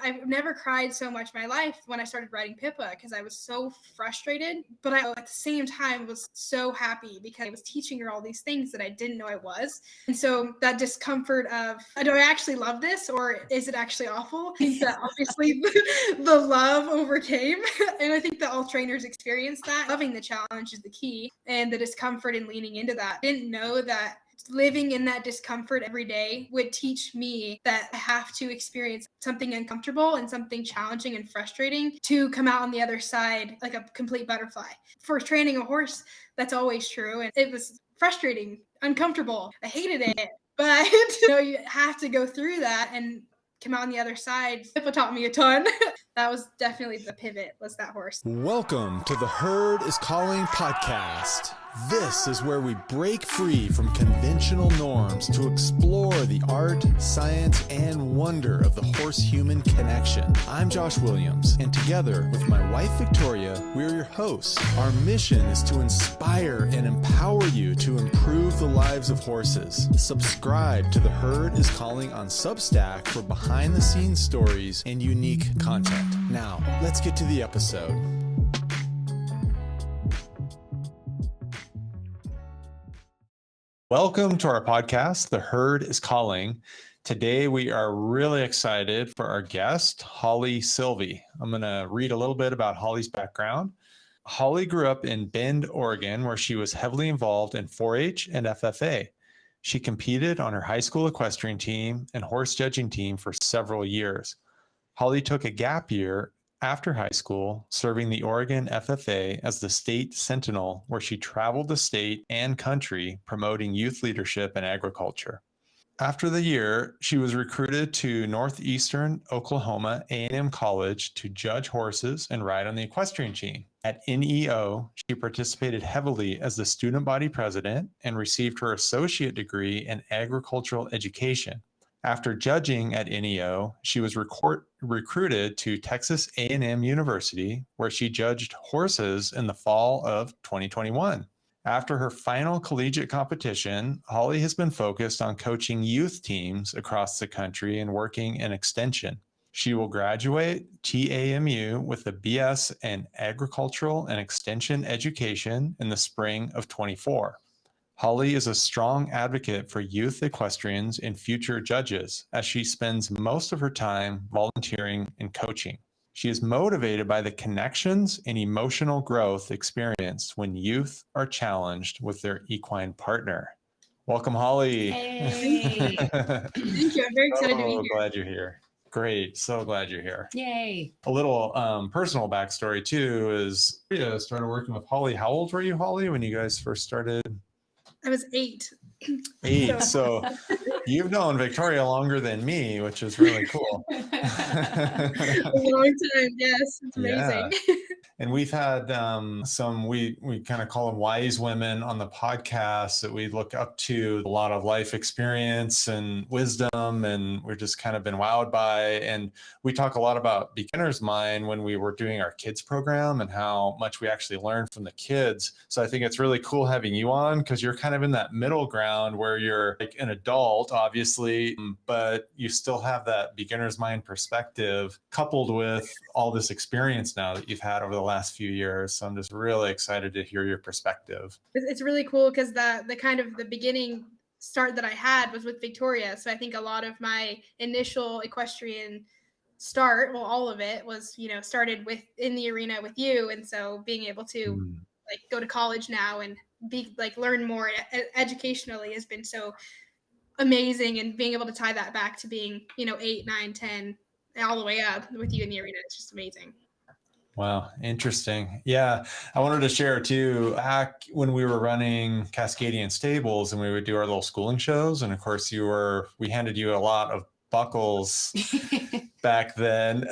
I've never cried so much in my life when I started riding Pippa because I was so frustrated. But I, at the same time, was so happy because I was teaching her all these things that I didn't know I was. And so that discomfort of, do I actually love this or is it actually awful? I think that obviously the love overcame. And I think that all trainers experience that. Loving the challenge is the key, and the discomfort and leaning into that. I didn't know that living in that discomfort every day would teach me that I have to experience something uncomfortable and something challenging and frustrating to come out on the other side like a complete butterfly. For training a horse, that's always true. And it was frustrating, uncomfortable. I hated it. But you have to go through that and come out on the other side. Pippa taught me a ton. That was definitely the pivot, was that horse. Welcome to the Herd is Calling podcast. This is where we break free from conventional norms to explore the art, science, and wonder of the horse-human connection. I'm Josh Williams, and together with my wife Victoria, we're your hosts. Our mission is to inspire and empower you to improve the lives of horses. Subscribe to the Herd is Calling on Substack for behind-the-scenes stories and unique content. Now, let's get to the episode. Welcome to our podcast, The Herd is Calling. Today, we are really excited for our guest, Holly Silvey. I'm going to read a little bit about Holly's background. Holly grew up in Bend, Oregon, where she was heavily involved in 4-H and FFA. She competed on her high school equestrian team and horse judging team for several years. Holly took a gap year after high school, serving the Oregon FFA as the state sentinel, where she traveled the state and country promoting youth leadership and agriculture. After the year, she was recruited to Northeastern Oklahoma A&M College to judge horses and ride on the equestrian team. At NEO, she participated heavily as the student body president and received her associate degree in agricultural education. After judging at NEO, she was recruited to Texas A&M University, where she judged horses in the fall of 2021. After her final collegiate competition, Holly has been focused on coaching youth teams across the country and working in extension. She will graduate TAMU with a BS in Agricultural and Extension Education in the spring of 24. Holly is a strong advocate for youth equestrians and future judges, as she spends most of her time volunteering and coaching. She is motivated by the connections and emotional growth experienced when youth are challenged with their equine partner. Welcome, Holly. Hey. Thank you. I'm very excited to be here. Glad you're here. Great. So glad you're here. Yay. A little personal backstory, too, is I started working with Holly. How old were you, Holly, when you guys first started? I was 8. 8. So you've known Victoria longer than me, which is really cool. A long time, yes. It's amazing. Yeah. And we've had we kind of call them wise women on the podcast that we look up to, a lot of life experience and wisdom, and we've just kind of been wowed by. And we talk a lot about beginner's mind when we were doing our kids program and how much we actually learned from the kids. So I think it's really cool having you on, because you're kind of in that middle ground where you're like an adult, obviously, but you still have that beginner's mind perspective coupled with all this experience now that you've had over the last few years. So I'm just really excited to hear your perspective. It's really cool because the kind of the beginning start that I had was with Victoria. So I think a lot of my initial equestrian start, well, all of it was, started with in the arena with you. And so being able to go to college now and be learn more educationally has been so amazing. And being able to tie that back to being, 8, 9, 10, all the way up with you in the arena, it's just amazing. Wow. Interesting. Yeah. I wanted to share too, back when we were running Cascadian Stables and we would do our little schooling shows. And of course we handed you a lot of buckles back then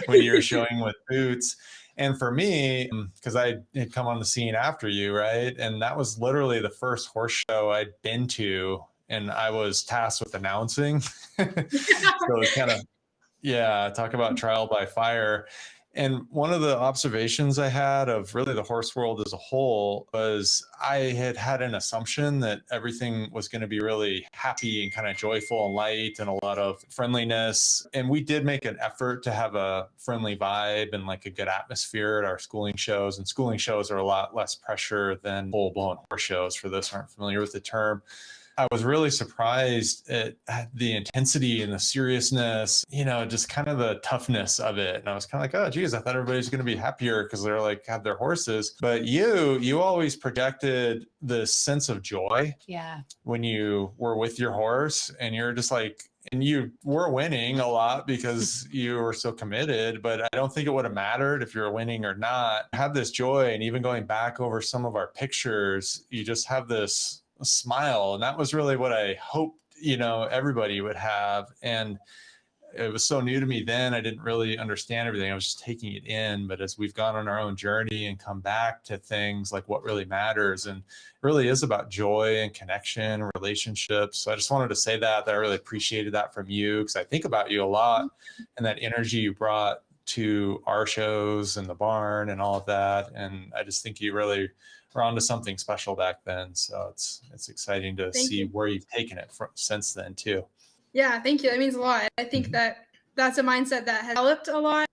when you were showing with boots. And for me, because I had come on the scene after you, right? And that was literally the first horse show I'd been to. And I was tasked with announcing. So it kind of, talk about trial by fire. And one of the observations I had of really the horse world as a whole was I had an assumption that everything was going to be really happy and kind of joyful and light and a lot of friendliness. And we did make an effort to have a friendly vibe and like a good atmosphere at our schooling shows. And schooling shows are a lot less pressure than full-blown horse shows, for those who aren't familiar with the term. I was really surprised at the intensity and the seriousness, just kind of the toughness of it. And I was kind of like, oh, geez, I thought everybody's going to be happier because they're like have their horses. But you always projected this sense of joy. Yeah. When you were with your horse, and you're just like, and you were winning a lot because you were so committed, but I don't think it would have mattered if you're winning or not. Have this joy. And even going back over some of our pictures, you just have this smile. And that was really what I hoped, everybody would have. And it was so new to me then. I didn't really understand everything. I was just taking it in. But as we've gone on our own journey and come back to things like what really matters, and it really is about joy and connection and relationships. So I just wanted to say that I really appreciated that from you, because I think about you a lot and that energy you brought to our shows and the barn and all of that. And I just think you really were onto something special back then. So it's exciting to see where you've taken it from since then too. Yeah, thank you. That means a lot. I think that that's a mindset that has developed a lot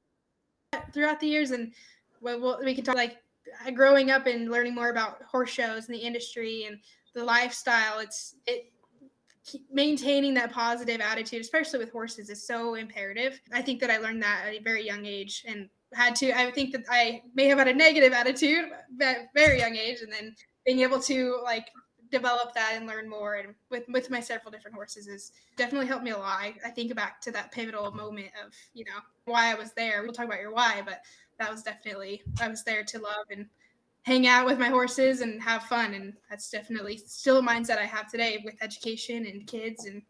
throughout the years. And we can talk like growing up and learning more about horse shows and the industry and the lifestyle. Maintaining that positive attitude, especially with horses, is so imperative. I think that I learned that at a very young age and I think that I may have had a negative attitude at a very young age, and then being able to like develop that and learn more and with my several different horses has definitely helped me a lot. I think back to that pivotal moment of, why I was there. We'll talk about your why, but that was definitely, I was there to love and hang out with my horses and have fun. And that's definitely still a mindset I have today with education and kids and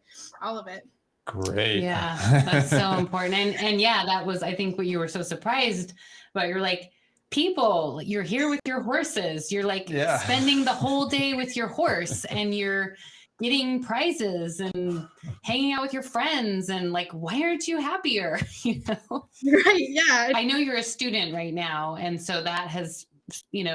all of it. Great. Yeah, that's so important. And yeah, that was, I think, what you were so surprised about. You're like, people, you're here with your horses. You're like spending the whole day with your horse, and you're getting prizes and hanging out with your friends, and like, why aren't you happier? Right. Yeah. I know you're a student right now, and so that has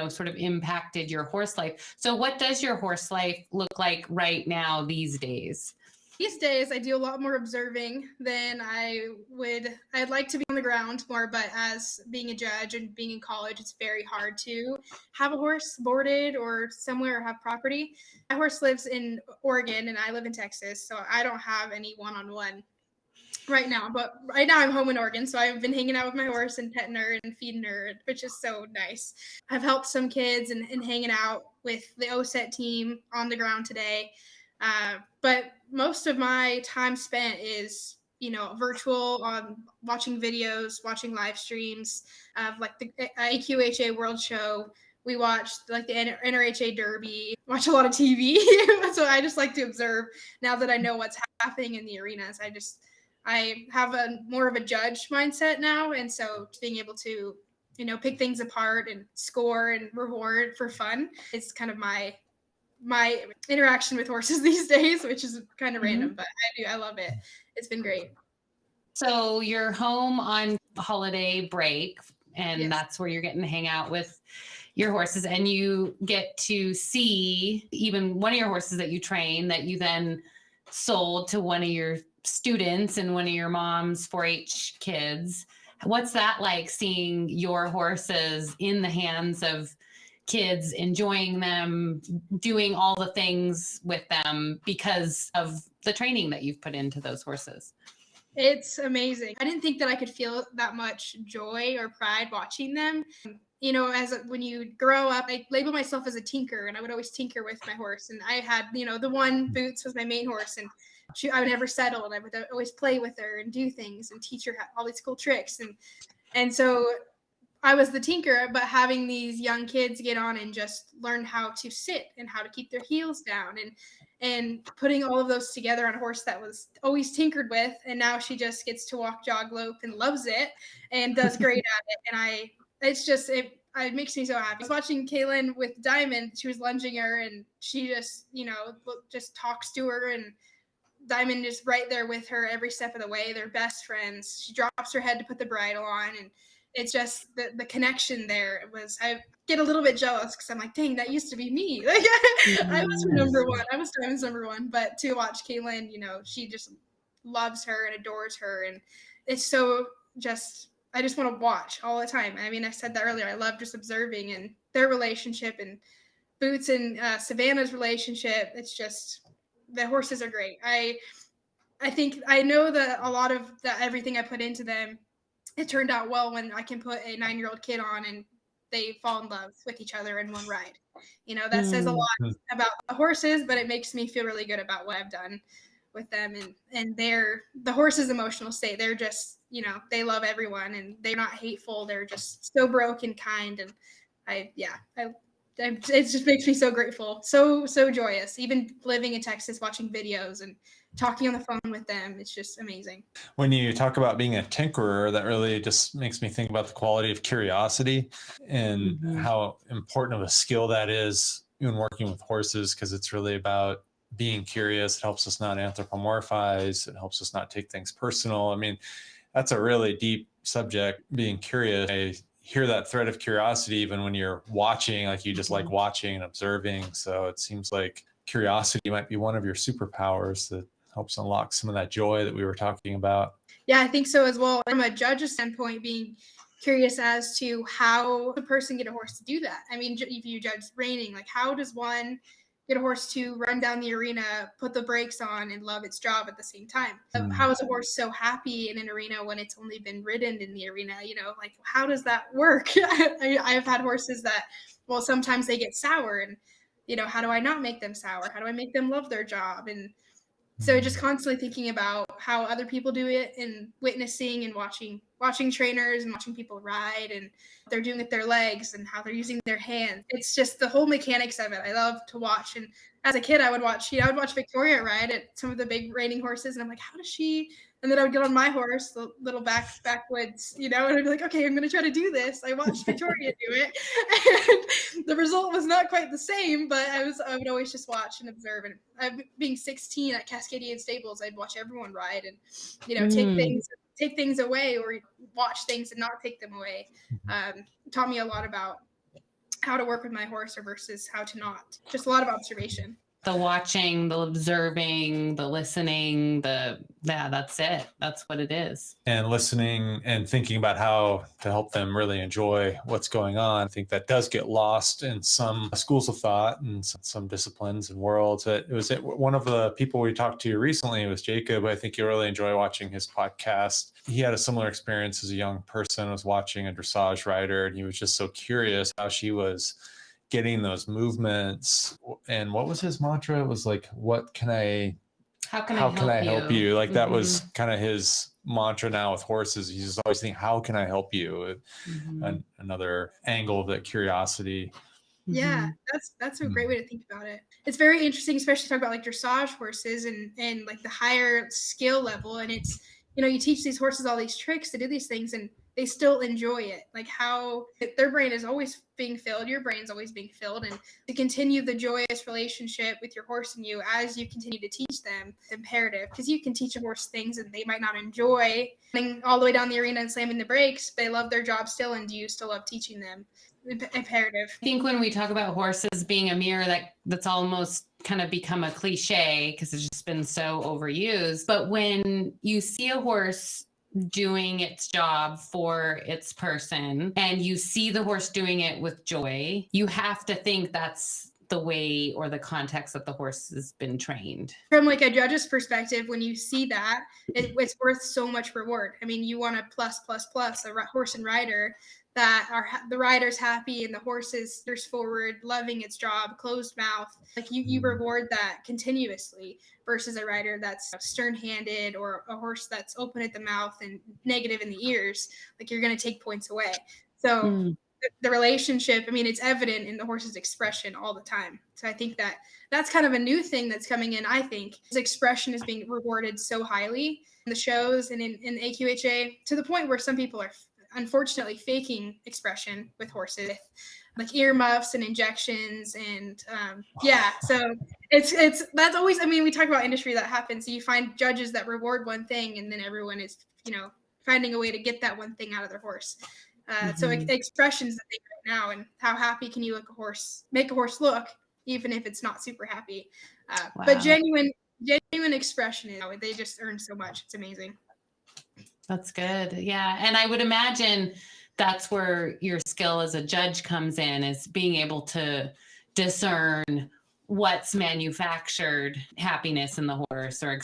sort of impacted your horse life. So what does your horse life look like right now these days? These days, I do a lot more observing than I'd like to be on the ground more, but as being a judge and being in college, it's very hard to have a horse boarded or somewhere or have property. My horse lives in Oregon and I live in Texas, so I don't have any one-on-one right now. But right now I'm home in Oregon, so I've been hanging out with my horse and petting her and feeding her, which is so nice. I've helped some kids and hanging out with the OSET team on the ground today. But most of my time spent is, virtual, on watching videos, watching live streams of like the AQHA World Show. We watched like the NRHA Derby, watch a lot of TV. So I just like to observe now that I know what's happening in the arenas. I have more of a judge mindset now. And so being able to, pick things apart and score and reward for fun is kind of my interaction with horses these days, which is kind of random, but I love it. It's been great. So you're home on holiday break, and that's where you're getting to hang out with your horses, and you get to see even one of your horses that you train that you then sold to one of your students and one of your mom's 4-H kids. What's that like, seeing your horses in the hands of kids, enjoying them, doing all the things with them because of the training that you've put into those horses? It's amazing. I didn't think that I could feel that much joy or pride watching them. When you grow up, I label myself as a tinker, and I would always tinker with my horse. And I had, the one Boots was my main horse, and I would never settle, and I would always play with her and do things and teach her all these cool tricks. And so I was the tinker, but having these young kids get on and just learn how to sit and how to keep their heels down and putting all of those together on a horse that was always tinkered with. And now she just gets to walk, jog, lope, and loves it and does great at it. And it makes me so happy. I was watching Kaylin with Diamond. She was lunging her, and she just, just talks to her, and Diamond is right there with her every step of the way. They're best friends. She drops her head to put the bridle on, and it's just the connection there. I get a little bit jealous because I'm like, dang, that used to be me. Like I was her number one. I was Diamond's number one. But to watch Caitlin, she just loves her and adores her. And it's so I just want to watch all the time. I mean, I said that earlier. I love just observing and their relationship and Boots and Savannah's relationship. It's just, the horses are great. I think I know that a lot of everything I put into them, it turned out well when I can put a 9-year-old kid on and they fall in love with each other in one ride. That says a lot about the horses, but it makes me feel really good about what I've done with them and the horse's emotional state. They're just, they love everyone and they're not hateful. They're just so broke and kind. And it just makes me so grateful, so joyous. Even living in Texas, watching videos and talking on the phone with them, it's just amazing. When you talk about being a tinkerer, that really just makes me think about the quality of curiosity and how important of a skill that is in working with horses, because it's really about being curious. It helps us not anthropomorphize. It helps us not take things personal. I mean, that's a really deep subject, being curious. I hear that thread of curiosity even when you're watching, like you just like watching and observing. So it seems like curiosity might be one of your superpowers that helps unlock some of that joy that we were talking about. Yeah, I think so as well. From a judge's standpoint, being curious as to how the person get a horse to do that. I mean, if you judge reining, like how does one get a horse to run down the arena, put the brakes on, and love its job at the same time? How is a horse so happy in an arena when it's only been ridden in the arena? Like how does that work? I've had horses that, well, sometimes they get sour, and how do I not make them sour? How do I make them love their job? And so just constantly thinking about how other people do it and witnessing and watching trainers and watching people ride and they're doing with their legs and how they're using their hands. It's just the whole mechanics of it. I love to watch. And as a kid, I would watch Victoria ride at some of the big reining horses. And I'm like, how does she? And then I would get on my horse, the little backwoods, and I'd be like, okay, I'm going to try to do this. I watched Victoria do it. And the result was not quite the same, but I would always just watch and observe. And being 16 at Cascadian Stables, I'd watch everyone ride and, take things away or watch things and not take them away. Taught me a lot about how to work with my horse versus how to not. Just a lot of observation. The watching, the observing, the listening, that's it. That's what it is. And listening and thinking about how to help them really enjoy what's going on. I think that does get lost in some schools of thought and some disciplines and worlds. It was one of the people we talked to recently was Jacob. I think you really enjoy watching his podcast. He had a similar experience as a young person, was watching a dressage rider, and he was just so curious how she was getting those movements. And what was his mantra? It was like, how can I help you? Like that was kind of his mantra now with horses. He's just always thinking, how can I help you? Another angle of that curiosity. Yeah, that's a great way to think about it. It's very interesting, especially talk about like dressage horses and like the higher skill level. And it's, you teach these horses all these tricks to do these things and they still enjoy it. Like how their brain is always being filled, your brain's always being filled, and to continue the joyous relationship with your horse and you as you continue to teach them, it's imperative, because you can teach a horse things and they might not enjoy running all the way down the arena and slamming the brakes, but they love their job still, and do you still love teaching them? Imperative. I think when we talk about horses being a mirror, that's almost kind of become a cliche because it's just been so overused. But when you see a horse doing its job for its person and you see the horse doing it with joy, you have to think that's the way or the context that the horse has been trained. From like a judge's perspective, when you see that, it's worth so much reward. I mean, you want a plus, a horse and rider that are the rider's happy and the horse is forward, loving its job, closed mouth. Like you reward that continuously versus a rider that's stern-handed or a horse that's open at the mouth and negative in the ears. Like you're going to take points away. So the relationship, I mean, it's evident in the horse's expression all the time. So I think that's kind of a new thing that's coming in. I think his expression is being rewarded so highly in the shows and in AQHA, to the point where some people are unfortunately faking expression with horses, like earmuffs and injections and so it's that's always, I mean, we talk about industry that happens. So you find judges that reward one thing and then everyone is finding a way to get that one thing out of their horse. So expressions that they right now, and how happy can you make a horse look, even if it's not super happy. Wow. But genuine expression, they just earn so much. It's amazing. That's good. Yeah. And I would imagine that's where your skill as a judge comes in, is being able to discern what's manufactured happiness in the horse, or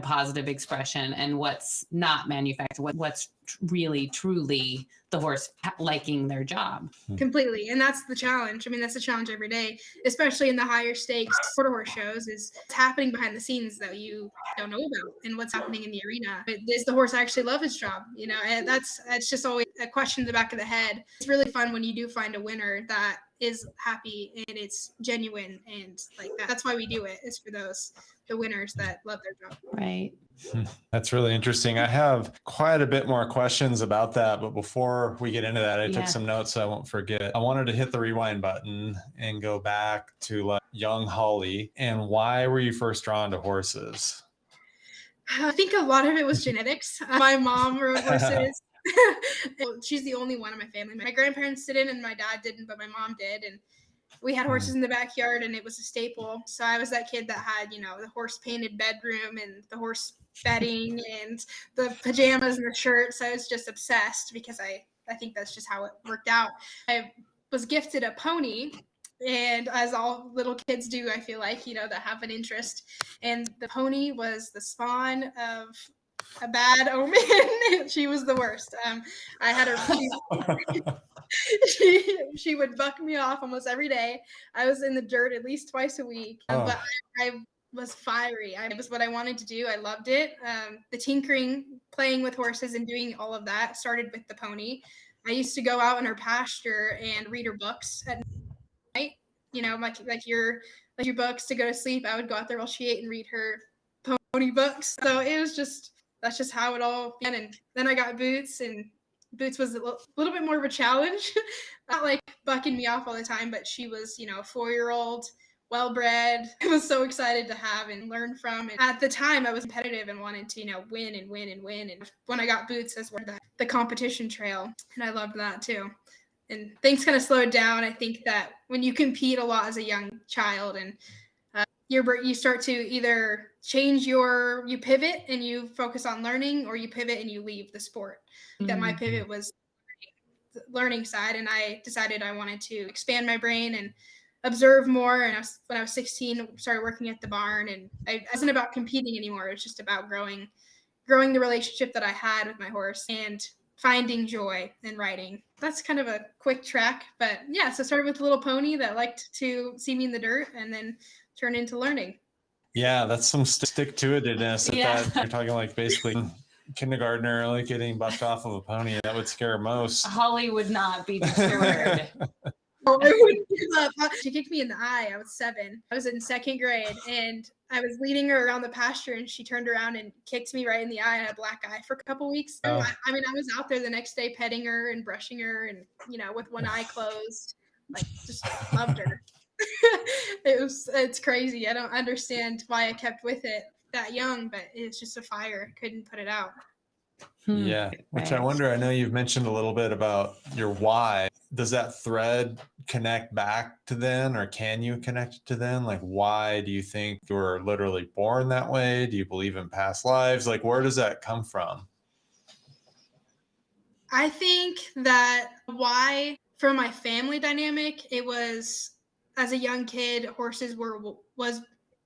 positive expression, and what's not manufactured, what's really truly the horse liking their job. Completely. And that's the challenge. I mean, that's the challenge every day, especially in the higher stakes quarter horse shows, is what's happening behind the scenes that you don't know about, and what's happening in the arena. Does the horse actually love his job? And that's just always a question in the back of the head. It's really fun when you do find a winner that is happy and it's genuine, and like that. That's why we do it, is for the winners that love their job. Right. That's really interesting. I have quite a bit more questions about that, but before we get into that, I took some notes so I won't forget. I wanted to hit the rewind button and go back to young Holly. And why were you first drawn to horses? I think a lot of it was genetics. My mom rode horses. She's the only one in my family. My grandparents didn't, and my dad didn't, but my mom did. And we had horses in the backyard, and it was a staple. So I was that kid that had, the horse painted bedroom and the horse bedding and the pajamas and the shirts. I was just obsessed, because I think that's just how it worked out. I was gifted a pony, and as all little kids do, I feel like, that have an interest. And the pony was the spawn of a bad omen. She was the worst. I had her. She would buck me off almost every day. I was in the dirt at least twice a week, but I was fiery. It was what I wanted to do. I loved it. The tinkering, playing with horses, and doing all of that started with the pony. I used to go out in her pasture and read her books at night. Like your books to go to sleep. I would go out there while she ate and read her pony books. So that's just how it all began. And then I got Boots, and Boots was a little bit more of a challenge. Not like bucking me off all the time, but she was, a 4-year-old, well-bred. I was so excited to have and learn from. And at the time, I was competitive and wanted to, win and win and win. And when I got Boots, that's where the competition trail, and I loved that too. And things kind of slowed down. I think that when you compete a lot as a young child, and you start to either you pivot and you focus on learning, or you pivot and you leave the sport. That my pivot was the learning side, and I decided I wanted to expand my brain and observe more. And when I was 16, started working at the barn, and it wasn't about competing anymore. It was just about growing the relationship that I had with my horse and finding joy in riding. That's kind of a quick track, but yeah. So I started with a little pony that liked to see me in the dirt, and then turned into learning. Yeah, that's some stick-to-itiveness. Yeah. You're talking like basically kindergartner, like getting bucked off of a pony. That would scare most. Holly would not be deterred. I wouldn't give up. She kicked me in the eye. I was 7. I was in 2nd grade, and I was leading her around the pasture, and she turned around and kicked me right in the eye. I had a black eye for a couple weeks. Oh. I was out there the next day petting her and brushing her, and with one eye closed, like just loved her. It's crazy. I don't understand why I kept with it that young, but it's just a fire. I couldn't put it out. Yeah, which I wonder, I know you've mentioned a little bit about your why. Does that thread connect back to then, or can you connect to then? Like, why do you think you were literally born that way? Do you believe in past lives? Like, where does that come from? I think that why, from my family dynamic, it was, as a young kid, horses was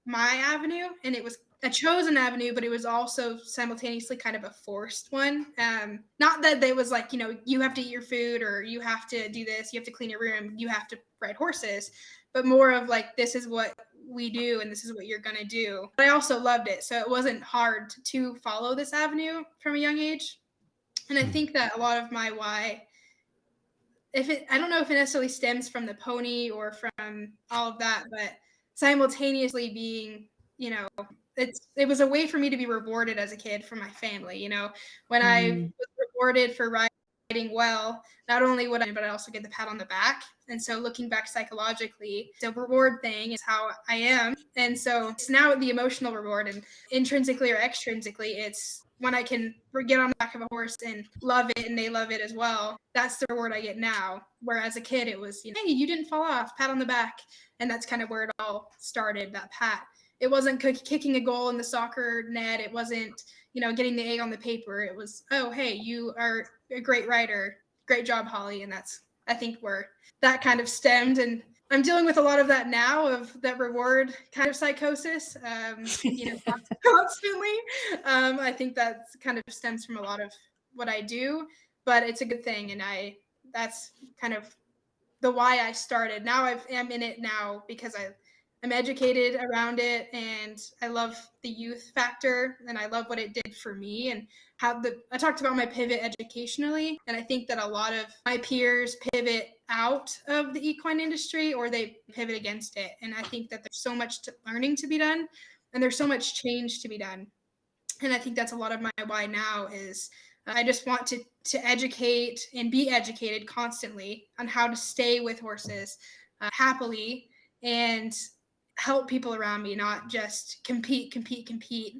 my avenue, and it was a chosen avenue, but it was also simultaneously kind of a forced one. Not that it was like, you have to eat your food, or you have to do this, you have to clean your room, you have to ride horses, but more of like, this is what we do, and this is what you're going to do. But I also loved it. So it wasn't hard to follow this avenue from a young age. And I think that a lot of my why, I don't know if it necessarily stems from the pony or from all of that, but simultaneously being, it was a way for me to be rewarded as a kid from my family. When I was rewarded for riding well, not only would but I also get the pat on the back. And so looking back psychologically, the reward thing is how I am. And so it's now the emotional reward, and intrinsically or extrinsically, it's when I can get on the back of a horse and love it and they love it as well, that's the reward I get now. Whereas as a kid, it was, hey, you didn't fall off, pat on the back. And that's kind of where it all started, that pat. It wasn't kicking a goal in the soccer net. It wasn't, getting the egg on the paper. It was, oh, hey, you are a great rider. Great job, Holly. And that's, I think, where that kind of stemmed. And I'm dealing with a lot of that now, of that reward kind of psychosis, constantly. I think that kind of stems from a lot of what I do, but it's a good thing. And that's kind of the why I started. Now I'm in it now because I'm educated around it, and I love the youth factor, and I love what it did for me, and I talked about my pivot educationally, and I think that a lot of my peers pivot out of the equine industry, or they pivot against it. And I think that there's so much learning to be done, and there's so much change to be done. And I think that's a lot of my why now is I just want to educate and be educated constantly on how to stay with horses happily and help people around me, not just compete,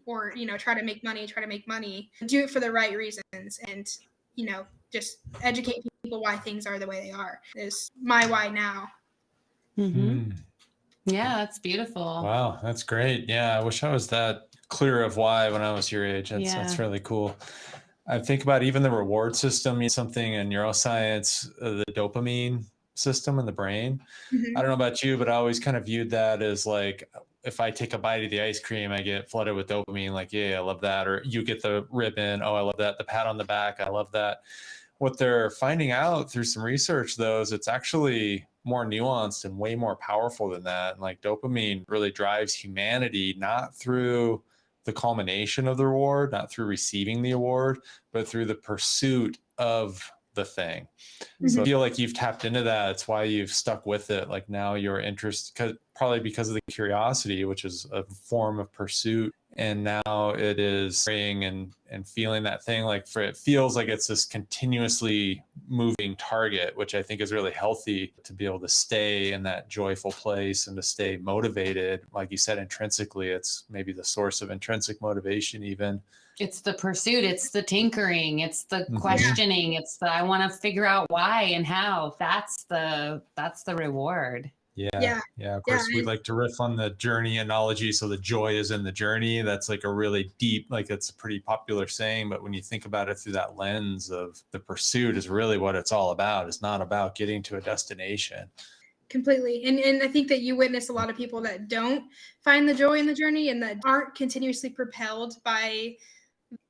or, try to make money, do it for the right reasons, and, just educate people why things are the way they are is my why now. Mm-hmm. Yeah, that's beautiful. Wow, that's great. Yeah, I wish I was that clear of why when I was your age. That's really cool. I think about even the reward system, something in neuroscience, the dopamine system in the brain. I don't know about you, but I always kind of viewed that as like, if I take a bite of the ice cream, I get flooded with dopamine. Like, yeah, I love that. Or you get the ribbon. Oh, I love that. The pat on the back. I love that. What they're finding out through some research, though, is it's actually more nuanced and way more powerful than that. And like dopamine really drives humanity, not through the culmination of the reward, not through receiving the award, but through the pursuit of the thing. So I feel like you've tapped into that. It's why you've stuck with it. Like now your interest, probably because of the curiosity, which is a form of pursuit. And now it is praying and feeling that thing. Like it feels like it's this continuously moving target, which I think is really healthy to be able to stay in that joyful place and to stay motivated. Like you said, intrinsically, it's maybe the source of intrinsic motivation even. It's the pursuit. It's the tinkering. It's the questioning. It's the, I want to figure out why and how. That's the reward. Yeah. Of course, we'd like to riff on the journey analogy. So the joy is in the journey. That's like a really deep, like it's a pretty popular saying. But when you think about it through that lens of the pursuit is really what it's all about. It's not about getting to a destination. Completely. And I think that you witness a lot of people that don't find the joy in the journey and that aren't continuously propelled by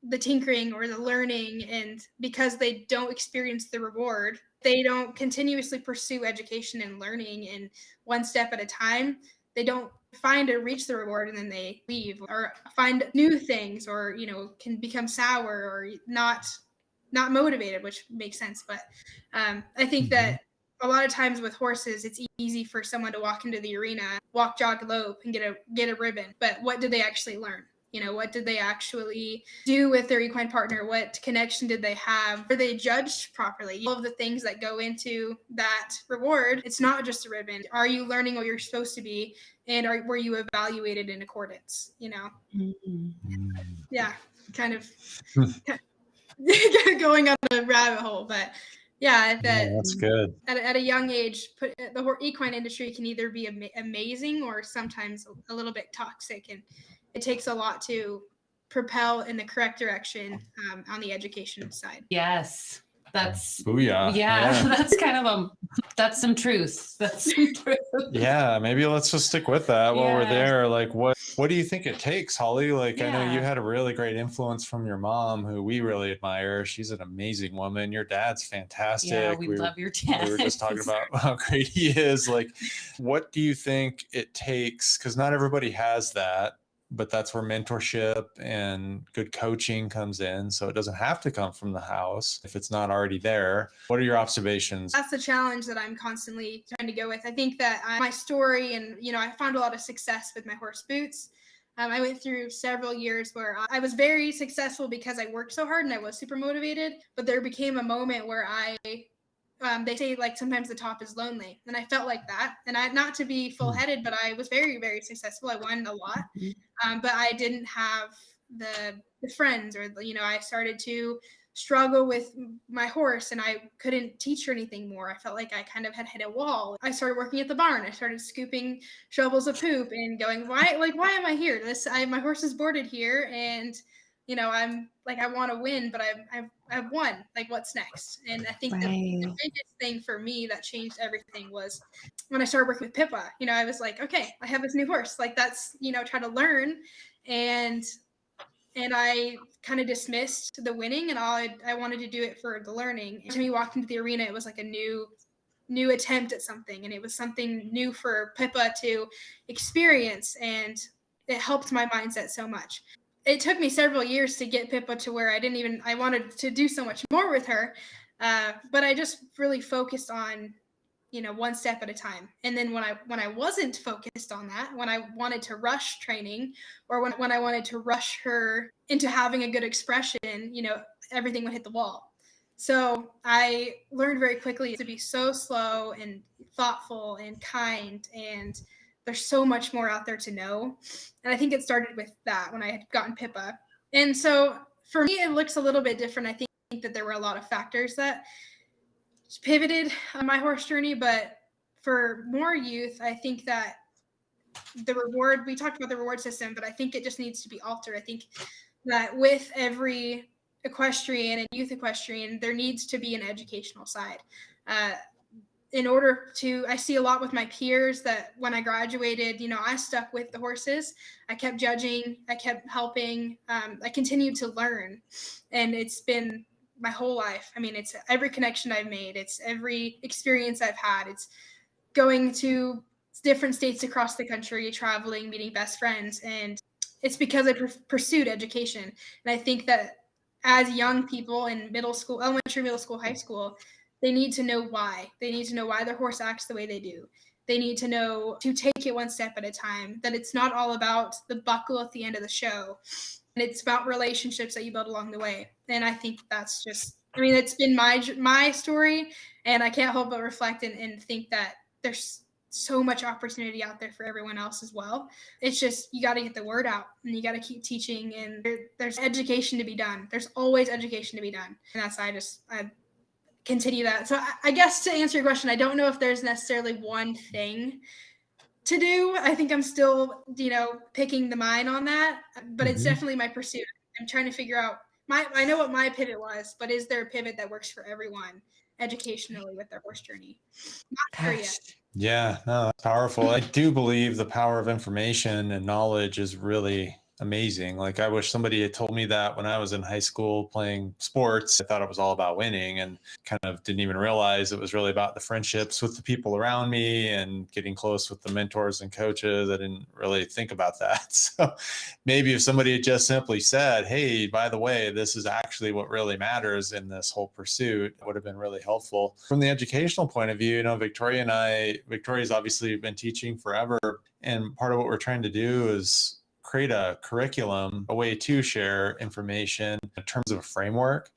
the tinkering or the learning, and because they don't experience the reward, they don't continuously pursue education and learning, and one step at a time, they don't find or reach the reward, and then they leave or find new things, or can become sour or not motivated, which makes sense. But I think that a lot of times with horses, it's easy for someone to walk into the arena, walk, jog, lope, and get a ribbon, but what did they actually learn? What did they actually do with their equine partner? What connection did they have? Were they judged properly? All of the things that go into that reward, it's not just a ribbon. Are you learning what you're supposed to be? And were you evaluated in accordance? Yeah, kind of going on a rabbit hole. But yeah, that's good. At a young age, the equine industry can either be amazing or sometimes a little bit toxic, and it takes a lot to propel in the correct direction on the education side. Yes. That's booyah. Yeah, that's kind of that's some truth. That's some truth. Yeah, maybe let's just stick with that while we're there. Like what do you think it takes, Holly? Like I know you had a really great influence from your mom, who we really admire. She's an amazing woman. Your dad's fantastic. Yeah, we love your dad. We were just talking about how great he is. Like, what do you think it takes? Because not everybody has that. But that's where mentorship and good coaching comes in. So it doesn't have to come from the house if it's not already there. What are your observations? That's the challenge that I'm constantly trying to go with. I think that my story, and I found a lot of success with my horse boots. I went through several years where I was very successful because I worked so hard and I was super motivated. But there became a moment where they say like sometimes the top is lonely, and I felt like that. And not to be full-headed, but I was very, very successful. I won a lot, but I didn't have the friends, or, you know, I started to struggle with my horse and I couldn't teach her anything more. I felt like I kind of had hit a wall. I started working at the barn. I started scooping shovels of poop and going, why am I here? My horse is boarded here, and, you know, I'm like, I want to win, but I've won. Like, what's next? And I think the biggest thing for me that changed everything was when I started working with Pippa. You know, I was like, okay, I have this new horse. Like, that's, you know, try to learn. And I kind of dismissed the winning, and I wanted to do it for the learning. And to me, walking into the arena, it was like a new attempt at something, and it was something new for Pippa to experience, and it helped my mindset so much. It took me several years to get Pippa to where I wanted to do so much more with her, but I just really focused on, you know, one step at a time. And then when I wasn't focused on that, when I wanted to rush training, or when I wanted to rush her into having a good expression, you know, everything would hit the wall. So I learned very quickly to be so slow and thoughtful and kind, and there's so much more out there to know. And I think it started with that when I had gotten Pippa. And so for me, it looks a little bit different. I think that there were a lot of factors that pivoted on my horse journey, but for more youth, I think that we talked about the reward system, but I think it just needs to be altered. I think that with every equestrian and youth equestrian, there needs to be an educational side. I see a lot with my peers that when I graduated, you know, I stuck with the horses. I kept judging, I kept helping, I continued to learn, and it's been my whole life. I mean, it's every connection I've made. It's every experience I've had. It's going to different states across the country, traveling, meeting best friends. And it's because I pursued education. And I think that as young people in middle school, elementary, middle school, high school, they need to know why. They need to know why their horse acts the way they do. They need to know to take it one step at a time, that it's not all about the buckle at the end of the show. And it's about relationships that you build along the way. And I think that's just, I mean, it's been my story, and I can't help but reflect and think that there's so much opportunity out there for everyone else as well. It's just, you got to get the word out, and you got to keep teaching, and there's education to be done. There's always education to be done. And that's, I continue that. So I guess to answer your question, I don't know if there's necessarily one thing to do. I think I'm still, you know, picking the mind on that, but it's definitely my pursuit. I'm trying to figure out I know what my pivot was, but is there a pivot that works for everyone educationally with their horse journey? Not sure yet. Yeah, no, that's powerful. I do believe the power of information and knowledge is really amazing. Like, I wish somebody had told me that when I was in high school playing sports. I thought it was all about winning, and kind of didn't even realize it was really about the friendships with the people around me and getting close with the mentors and coaches. I didn't really think about that. So maybe if somebody had just simply said, hey, by the way, this is actually what really matters in this whole pursuit, it would have been really helpful. From the educational point of view, you know, Victoria's obviously been teaching forever. And part of what we're trying to do is create a curriculum, a way to share information in terms of a framework.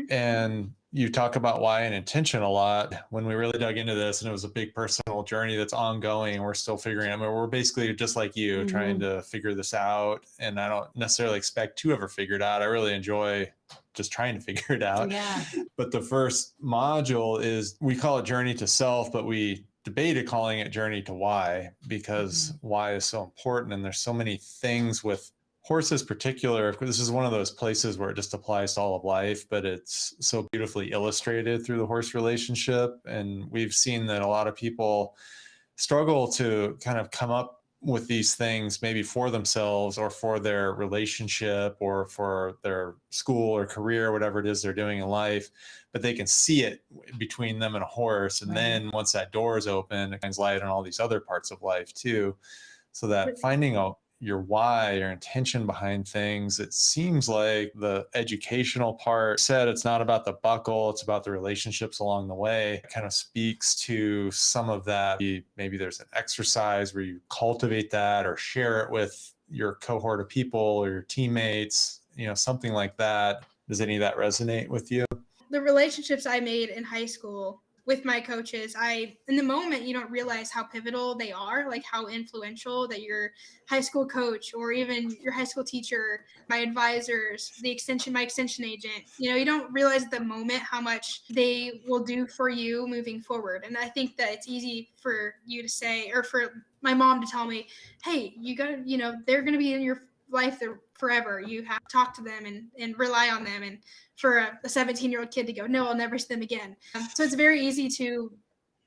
And you talk about why and intention a lot. When we really dug into this, and it was a big personal journey that's ongoing, we're still figuring. I mean, we're basically just like you, trying to figure this out. And I don't necessarily expect to ever figure it out. I really enjoy just trying to figure it out. Yeah. But the first module is, we call it Journey to Self, but we debated calling it Journey to Why, because why is so important. And there's so many things with horses particular. This is one of those places where it just applies to all of life, but it's so beautifully illustrated through the horse relationship. And we've seen that a lot of people struggle to kind of come up with these things, maybe for themselves or for their relationship or for their school or career, whatever it is they're doing in life, but they can see it between them and a horse. And then once that door is open, it shines light on all these other parts of life too. So that finding out your why, your intention behind things, it seems like the educational part said it's not about the buckle, it's about the relationships along the way. It kind of speaks to some of that. Maybe there's an exercise where you cultivate that or share it with your cohort of people or your teammates, you know, something like that. Does any of that resonate with you? The relationships I made in high school with my coaches, in the moment, you don't realize how pivotal they are, like how influential that your high school coach or even your high school teacher, my advisors, my extension agent, you don't realize at the moment how much they will do for you moving forward. And I think that it's easy for you to say, or for my mom to tell me, hey, you gotta, they're going to be in your life forever. You have to talk to them and rely on them. And for a 17-year-old kid to go, no, I'll never see them again. So it's very easy to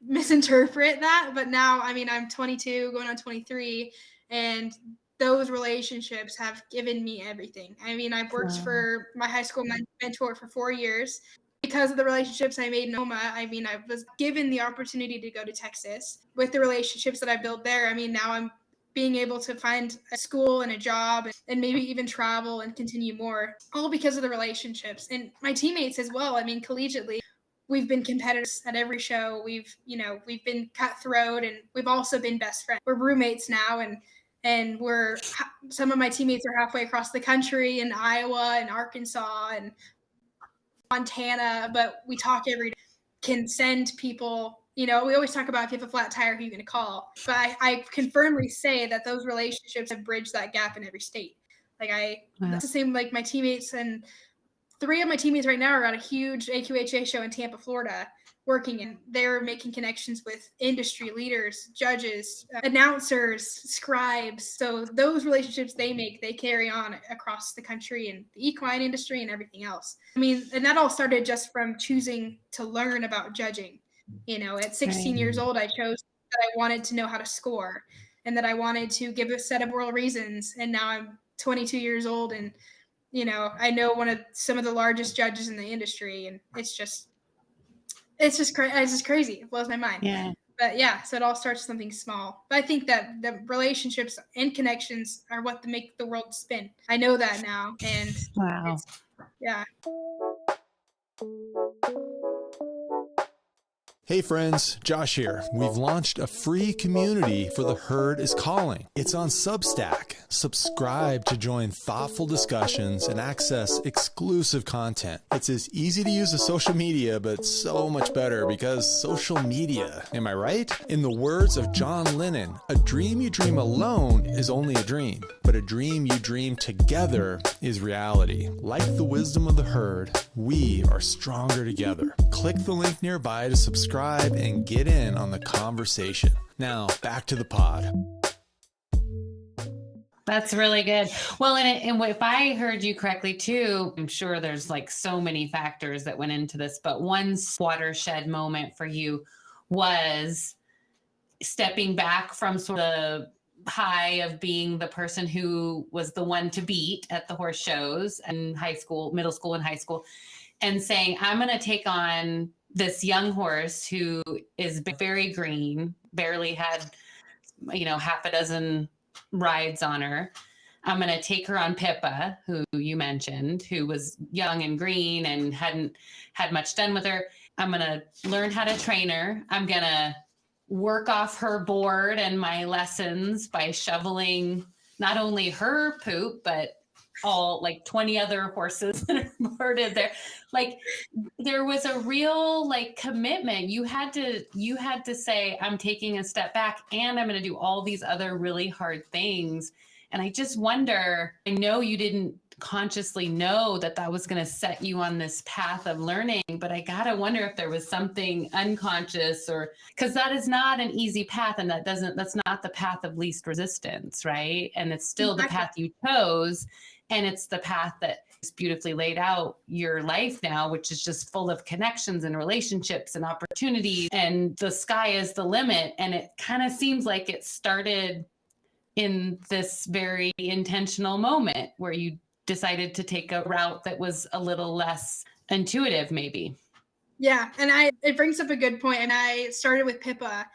misinterpret that. But now, I'm 22, going on 23, and those relationships have given me everything. I've worked for my high school mentor for 4 years. Because of the relationships I made in Oklahoma, I was given the opportunity to go to Texas. With the relationships that I built there, now I'm being able to find a school and a job and maybe even travel and continue more, all because of the relationships. And my teammates as well. Collegiately, we've been competitors at every show. We've been cutthroat, and we've also been best friends. We're roommates now, and some of my teammates are halfway across the country in Iowa and Arkansas and Montana, but we talk every day. Can send people, we always talk about if you have a flat tire, who you're going to call. But I can firmly say that those relationships have bridged that gap in every state. That's the same, like my teammates, and 3 of my teammates right now are at a huge AQHA show in Tampa, Florida, working, and they're making connections with industry leaders, judges, announcers, scribes. So those relationships they carry on across the country and the equine industry and everything else. And that all started just from choosing to learn about judging. At 16 years old, I chose that I wanted to know how to score and that I wanted to give a set of moral reasons. And now I'm 22 years old, and I know some of the largest judges in the industry, and it's just crazy. It blows my mind. Yeah. But yeah, so it all starts with something small. But I think that the relationships and connections are what make the world spin. I know that now, and Wow. Yeah. Hey friends, Josh here. We've launched a free community for The Herd is Calling. It's on Substack. Subscribe to join thoughtful discussions and access exclusive content. It's as easy to use as social media, but so much better because social media. Am I right? In the words of John Lennon, a dream you dream alone is only a dream, but a dream you dream together is reality. Like the wisdom of the herd, we are stronger together. Click the link nearby to subscribe and get in on the conversation. Now, back to the pod. That's really good. Well, and if I heard you correctly too, I'm sure there's like so many factors that went into this, but one watershed moment for you was stepping back from sort of high of being the person who was the one to beat at the horse shows and high school, middle school and high school, and saying, I'm going to take on this young horse who is very green, barely had, half a dozen rides on her. I'm going to take her on Pippa, who you mentioned, who was young and green and hadn't had much done with her. I'm going to learn how to train her. I'm going to work off her board and my lessons by shoveling not only her poop, but all like 20 other horses that are boarded there. Like there was a real commitment. You had to say, I'm taking a step back and I'm going to do all these other really hard things. And I just wonder, I know you didn't consciously know that was going to set you on this path of learning, but I got to wonder if there was something unconscious, or because that is not an easy path. And that's not the path of least resistance. Right. And it's still the path you chose. And it's the path that is beautifully laid out your life now, which is just full of connections and relationships and opportunities. And the sky is the limit. And it kind of seems like it started in this very intentional moment where you decided to take a route that was a little less intuitive, maybe. Yeah. And it brings up a good point. And I started with Pippa.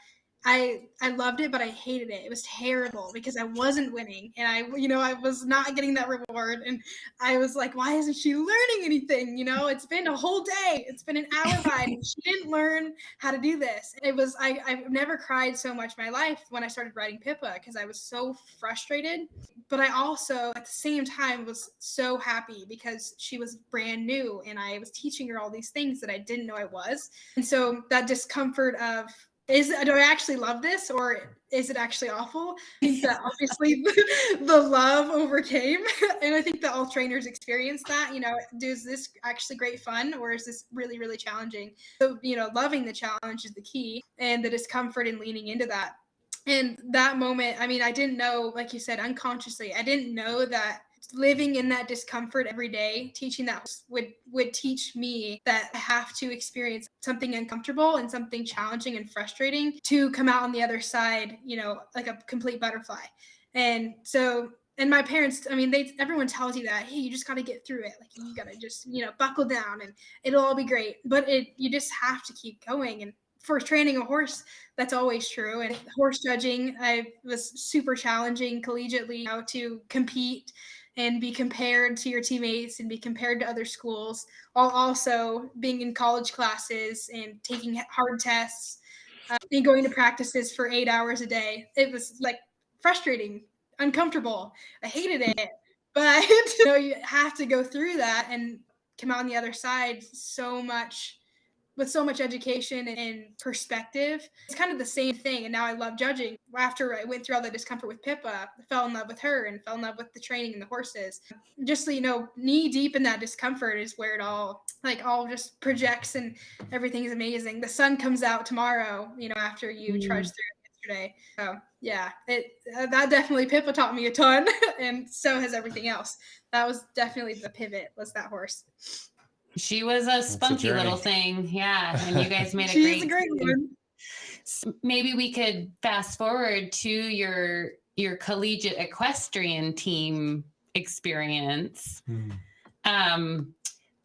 I loved it, but I hated it. It was terrible because I wasn't winning, and I was not getting that reward. And I was like, why isn't she learning anything? It's been a whole day. It's been an hour by, and she didn't learn how to do this. I've never cried so much in my life when I started writing Pippa because I was so frustrated. But I also, at the same time, was so happy because she was brand new, and I was teaching her all these things that I didn't know I was. And so that discomfort of, do I actually love this, or is it actually awful? I think that obviously the love overcame. And I think that all trainers experience that, is this actually great fun, or is this really, really challenging? So, loving the challenge is the key, and the discomfort and leaning into that. And that moment, I didn't know, like you said, unconsciously, I didn't know that living in that discomfort every day, teaching that would teach me that I have to experience something uncomfortable and something challenging and frustrating to come out on the other side, like a complete butterfly. And so, and my parents, everyone tells you that, hey, you just got to get through it. Like, you got to just, buckle down and it'll all be great. But you just have to keep going. And for training a horse, that's always true. And horse judging, I was super challenging collegiately, to compete and be compared to your teammates and be compared to other schools, while also being in college classes and taking hard tests and going to practices for 8 hours a day. It was like frustrating, uncomfortable. I hated it, but you have to go through that and come out on the other side with so much education and perspective. It's kind of the same thing. And now I love judging. After I went through all the discomfort with Pippa, I fell in love with her and fell in love with the training and the horses. Just, knee deep in that discomfort is where it all just projects and everything is amazing. The sun comes out tomorrow, after you trudge through yesterday. So yeah, that definitely, Pippa taught me a ton, and so has everything else. That was definitely the pivot, was that horse. She was a spunky little thing. Yeah. And you guys made She's a great one. So maybe we could fast forward to your collegiate equestrian team experience.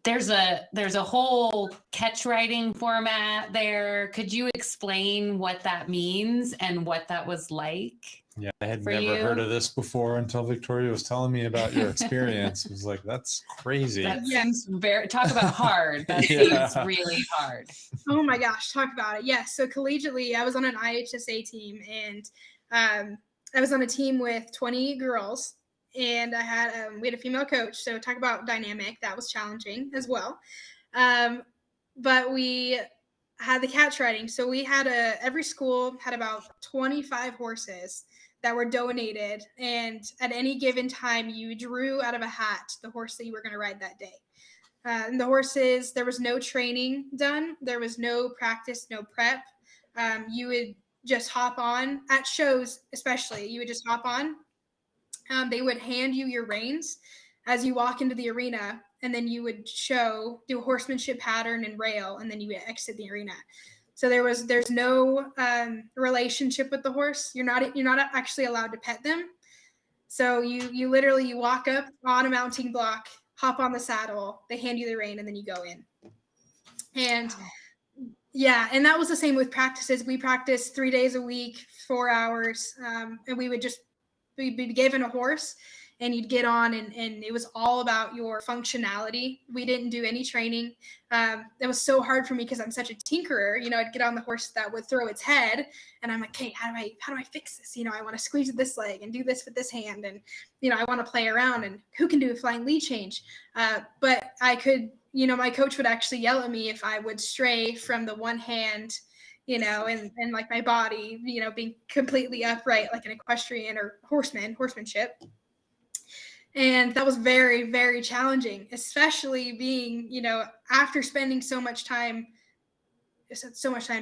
There's a whole catch riding format there. Could you explain what that means and what that was like? Yeah, I had never heard of this before until Victoria was telling me about your experience. It was like, that's crazy. That seems talk about hard. That seems really hard. Oh my gosh, talk about it. Yes. So collegiately, I was on an IHSA team, and I was on a team with 20 girls, and I had we had a female coach. So talk about dynamic. That was challenging as well. But we had the catch riding. So we had every school had about 25 horses that were donated, and at any given time you drew out of a hat the horse that you were going to ride that day. And the horses, there was no training done, there was no practice, no prep. You would just hop on at shows, especially you would just hop on. They would hand you your reins as you walk into the arena, and then you would do a horsemanship pattern and rail, and then you would exit the arena. So there's no relationship with the horse. You're not actually allowed to pet them. So you literally walk up on a mounting block, hop on the saddle, they hand you the rein, and then you go in. And yeah, and that was the same with practices. We practiced 3 days a week, 4 hours, and we'd be given a horse, and you'd get on, and it was all about your functionality. We didn't do any training. It was so hard for me because I'm such a tinkerer. I'd get on the horse that would throw its head, and I'm like, hey, how do I fix this? I want to squeeze with this leg and do this with this hand, and I want to play around, and who can do a flying lead change? But I could, my coach would actually yell at me if I would stray from the one hand, and like my body, being completely upright like an equestrian or horsemanship. And that was very, very challenging, especially being, after spending so much time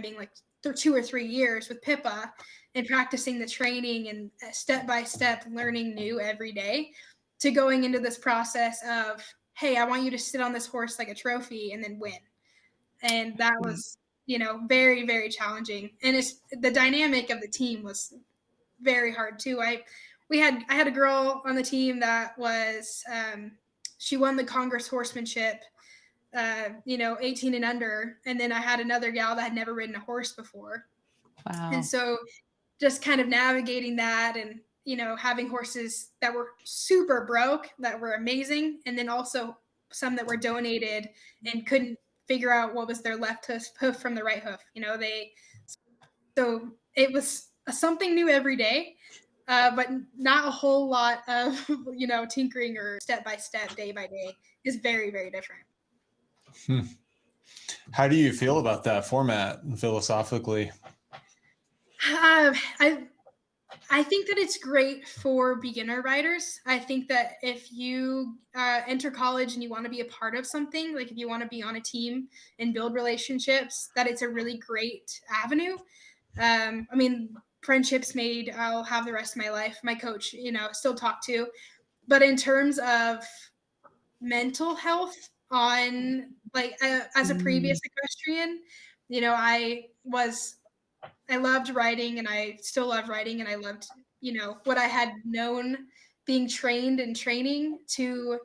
being like 2 or 3 years with Pippa and practicing the training and step by step learning new every day, to going into this process of, hey, I want you to sit on this horse like a trophy and then win. And that was, very, very challenging. And the dynamic of the team was very hard too. I had a girl on the team that was, she won the Congress horsemanship, 18 and under. And then I had another gal that had never ridden a horse before. Wow. And so just kind of navigating that and, having horses that were super broke, that were amazing. And then also some that were donated and couldn't figure out what was their left hoof from the right hoof. So it was something new every day, but not a whole lot of, tinkering or step by step, day by day. Is very, very different. How do you feel about that format philosophically? I think that it's great for beginner riders. I think that if you enter college and you want to be a part of something, like if you want to be on a team and build relationships, that it's a really great avenue. Friendships made, I'll have the rest of my life. My coach, still talk to. But in terms of mental health on, as a previous equestrian, I loved writing, and I still love writing, and I loved, what I had known being trained and training to,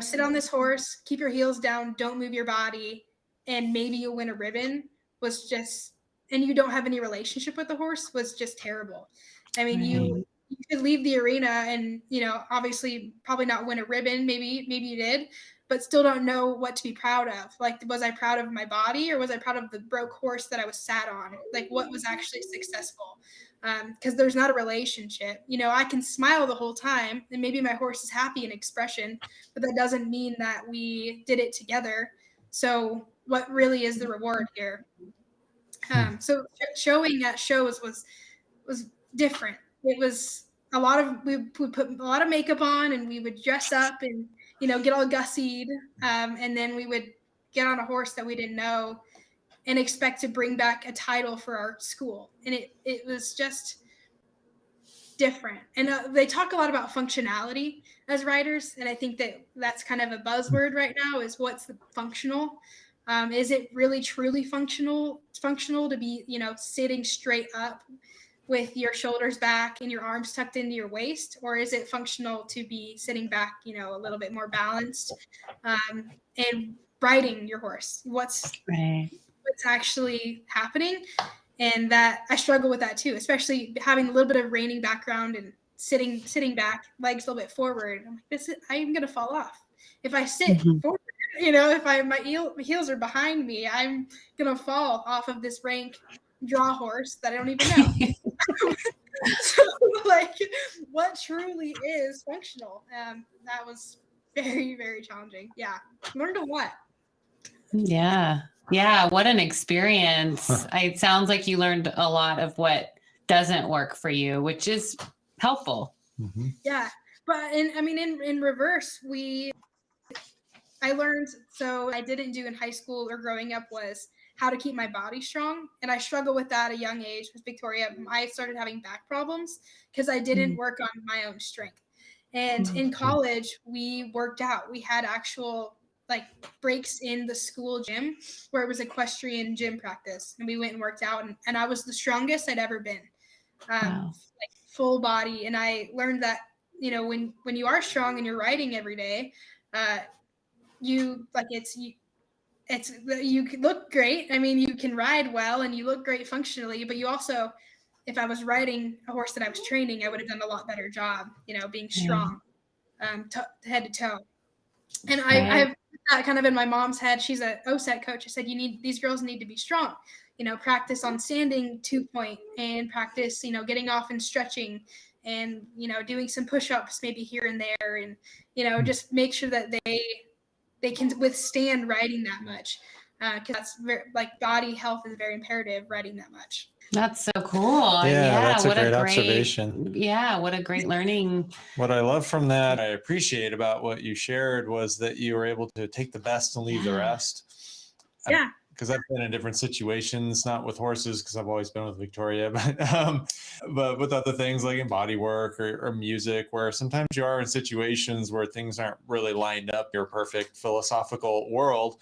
sit on this horse, keep your heels down, don't move your body, and maybe you'll win a ribbon was just, and you don't have any relationship with the horse was just terrible. I mean, you could leave the arena and, obviously probably not win a ribbon. Maybe you did, but still don't know what to be proud of. Like, was I proud of my body, or was I proud of the broke horse that I was sat on? Like, what was actually successful? Because there's not a relationship. I can smile the whole time, and maybe my horse is happy in expression, but that doesn't mean that we did it together. So what really is the reward here? So showing at shows was different. It was we would put a lot of makeup on, and we would dress up and, get all gussied. And then we would get on a horse that we didn't know and expect to bring back a title for our school. And it was just different. And they talk a lot about functionality as riders. And I think that's kind of a buzzword right now, is what's the functional. Is it really truly functional to be, sitting straight up with your shoulders back and your arms tucked into your waist? Or is it functional to be sitting back, a little bit more balanced, and riding your horse? What's actually happening? And that I struggle with that too, especially having a little bit of reining background and sitting back, legs a little bit forward. I'm like, I'm going to fall off. If I sit forward, if my heels are behind me, I'm going to fall off of this rank draw horse that I don't even know. So, what truly is functional? That was very, very challenging. Yeah. Learned a lot. Yeah. What an experience. It sounds like you learned a lot of what doesn't work for you, which is helpful. Mm-hmm. Yeah. But in reverse, I learned, so I didn't do in high school or growing up, was how to keep my body strong. And I struggle with that at a young age with Victoria. I started having back problems because I didn't work on my own strength. And in college, we worked out. We had actual breaks in the school gym where it was equestrian gym practice. And we went and worked out, and I was the strongest I'd ever been. Full body. And I learned that, when you are strong and you're riding every day, you can look great. I mean, you can ride well and you look great functionally, but you also, if I was riding a horse that I was training, I would have done a lot better job, being strong, head to toe. And I have that kind of in my mom's head. She's a OSET coach. I said, these girls need to be strong, practice on standing 2-point and practice, getting off and stretching and, doing some push-ups maybe here and there. And, just make sure that they can withstand riding that much. Because that's very, body health is very imperative, riding that much. That's so cool. Yeah, that's a great observation. Yeah, what a great learning. What I love from that, I appreciate about what you shared, was that you were able to take the best and leave the rest. Yeah. Because I've been in different situations, not with horses, because I've always been with Victoria, but with other things like in body work or music, where sometimes you are in situations where things aren't really lined up, your perfect philosophical world,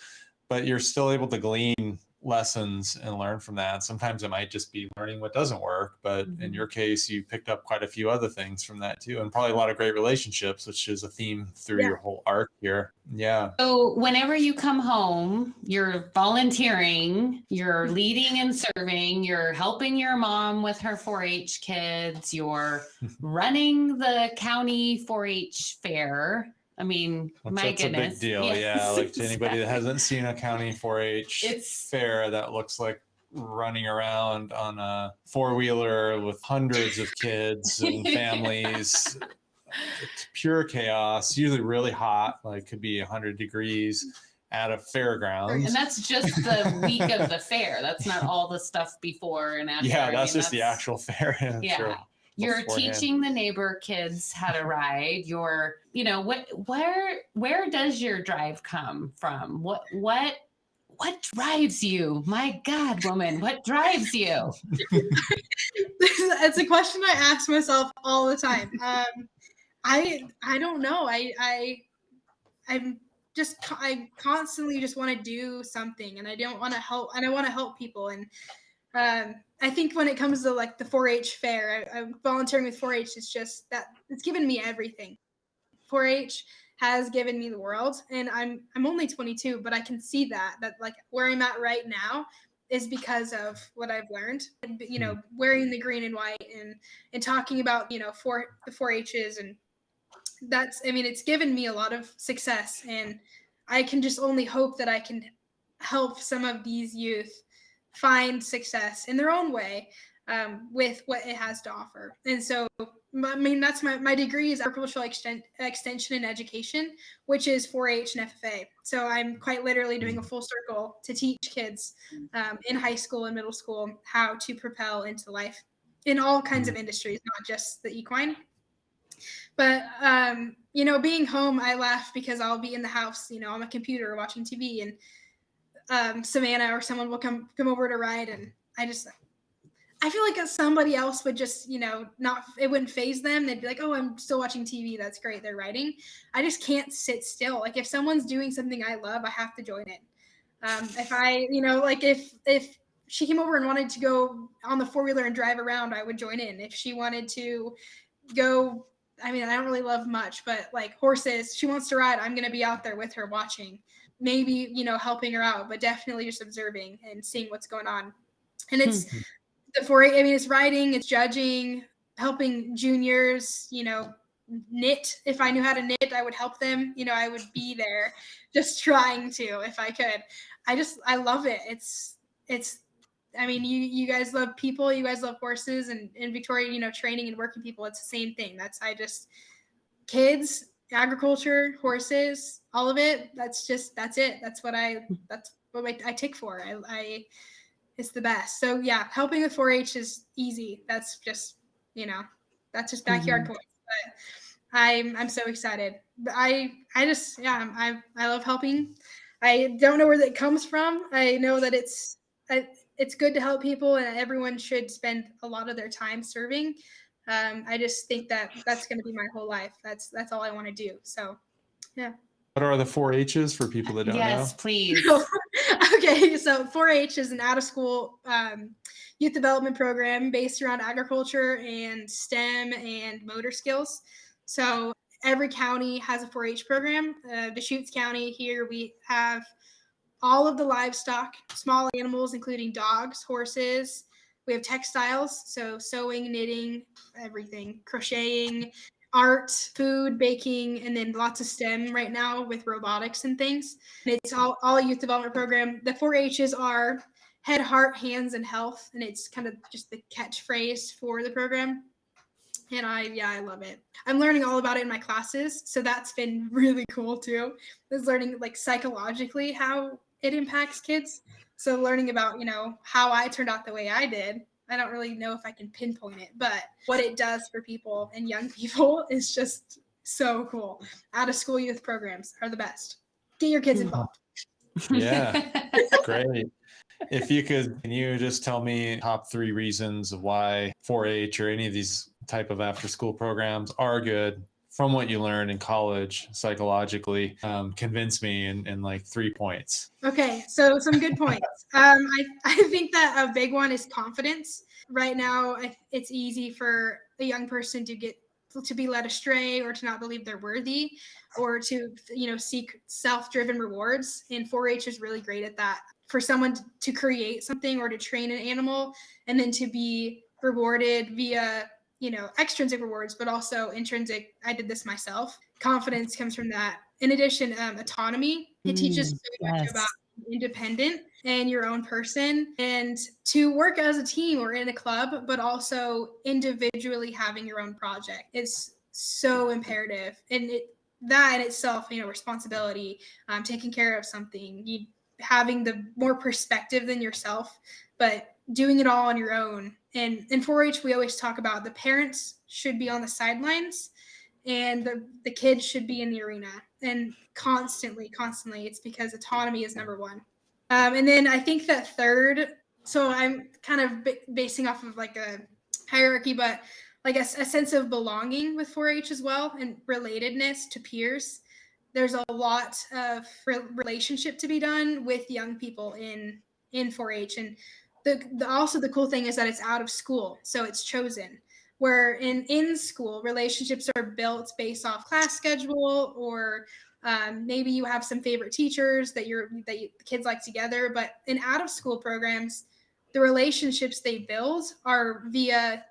but you're still able to glean lessons and learn from that. Sometimes it might just be learning what doesn't work, but in your case, you picked up quite a few other things from that too, and probably a lot of great relationships, which is a theme through your whole arc here. Yeah. So whenever you come home, you're volunteering, you're leading and serving, you're helping your mom with her 4-H kids, you're running the county 4-H fair. I mean, my That's goodness. a big deal. Yes. Yeah. Like to anybody that hasn't seen a county 4-H fair, that looks like running around on a 4-wheeler with hundreds of kids and families. It's pure chaos, usually really hot, like could be 100 degrees at a fairgrounds. And that's just the week of the fair. That's not all the stuff before and after. Yeah, that's just the actual fair. Yeah. Sure. You're teaching the neighbor kids how to ride. You're, where does your drive come from? What drives you? My God, woman, what drives you? It's a question I ask myself all the time. I don't know. I constantly just want to do something, and I don't want to help, and I want to help people. And I think when it comes to like the 4-H fair, I'm volunteering with 4-H. It's just that it's given me everything. 4-H has given me the world, and I'm only 22, but I can see that like where I'm at right now is because of what I've learned. Wearing the green and white and talking about the 4-H's, and it's given me a lot of success, and I can just only hope that I can help some of these youth find success in their own way with what it has to offer. And so, that's my degree is agricultural extension and education, which is 4-H and FFA. So I'm quite literally doing a full circle to teach kids in high school and middle school how to propel into life in all kinds of industries, not just the equine. But, being home, I laugh because I'll be in the house, on my computer watching TV, and Savannah or someone will come over to ride, and I feel like if somebody else would just, it wouldn't faze them. They'd be like, oh, I'm still watching TV. That's great. They're riding. I just can't sit still. Like if someone's doing something I love, I have to join it. If she came over and wanted to go on the 4-wheeler and drive around, I would join in. If she wanted to go, I don't really love much, but like horses, she wants to ride, I'm going to be out there with her watching, maybe, helping her out, but definitely just observing and seeing what's going on. And it's the 4-H, it's riding, it's judging, helping juniors, knit. If I knew how to knit, I would help them. I would be there just trying to, if I could. I love it. You guys love people, you guys love horses, and in Victoria, training and working people, it's the same thing. Kids, agriculture, horses, all of it. That's it. That's what I tick for. It's the best. So yeah, helping with 4-H is easy. That's just, that's just backyard points. But I'm so excited. But I love helping. I don't know where that comes from. I know that it's good to help people, and everyone should spend a lot of their time serving. I just think that's going to be my whole life. That's all I want to do. So, yeah. What are the 4-H's for people that don't know? Yes, please. Okay, so 4-H is an out-of-school youth development program based around agriculture and STEM and motor skills. So every county has a 4-H program. Deschutes County here, we have all of the livestock, small animals, including dogs, horses. We have textiles, so sewing, knitting, everything, crocheting, art, food, baking, and then lots of STEM right now with robotics and things. And it's all a youth development program. The 4-H's are head, heart, hands, and health, and it's kind of just the catchphrase for the program. And I love it. I'm learning all about it in my classes, so that's been really cool too. I was learning like psychologically how it impacts kids. So learning about, how I turned out the way I did. I don't really know if I can pinpoint it, but what it does for people and young people is just so cool. Out of school youth programs are the best. Get your kids involved. Yeah, great. If you could, can you just tell me top 3 reasons of why 4-H or any of these type of after school programs are good from what you learned in college psychologically, convince me in like 3 points. Okay, so some good points. I think that a big one is confidence. Right now, it's easy for a young person to be led astray or to not believe they're worthy, or to seek self-driven rewards. And 4-H is really great at that. For someone to create something or to train an animal and then to be rewarded via extrinsic rewards, but also intrinsic. I did this myself. Confidence comes from that. In addition, autonomy. It teaches so much about independent and your own person, and to work as a team or in a club, but also individually having your own project is so imperative. And that in itself, responsibility, taking care of something, having the more perspective than yourself, but doing it all on your own. And in 4-H, we always talk about the parents should be on the sidelines and the kids should be in the arena. And constantly, it's because autonomy is number one. And then I think that third, so I'm kind of basing off of like a hierarchy, but like a sense of belonging with 4-H as well, and relatedness to peers. There's a lot of relationship to be done with young people in 4-H. And also the cool thing is that it's out of school, so it's chosen. Where in school, relationships are built based off class schedule, or maybe you have some favorite teachers that the kids like together. But in out of school programs, the relationships they build are via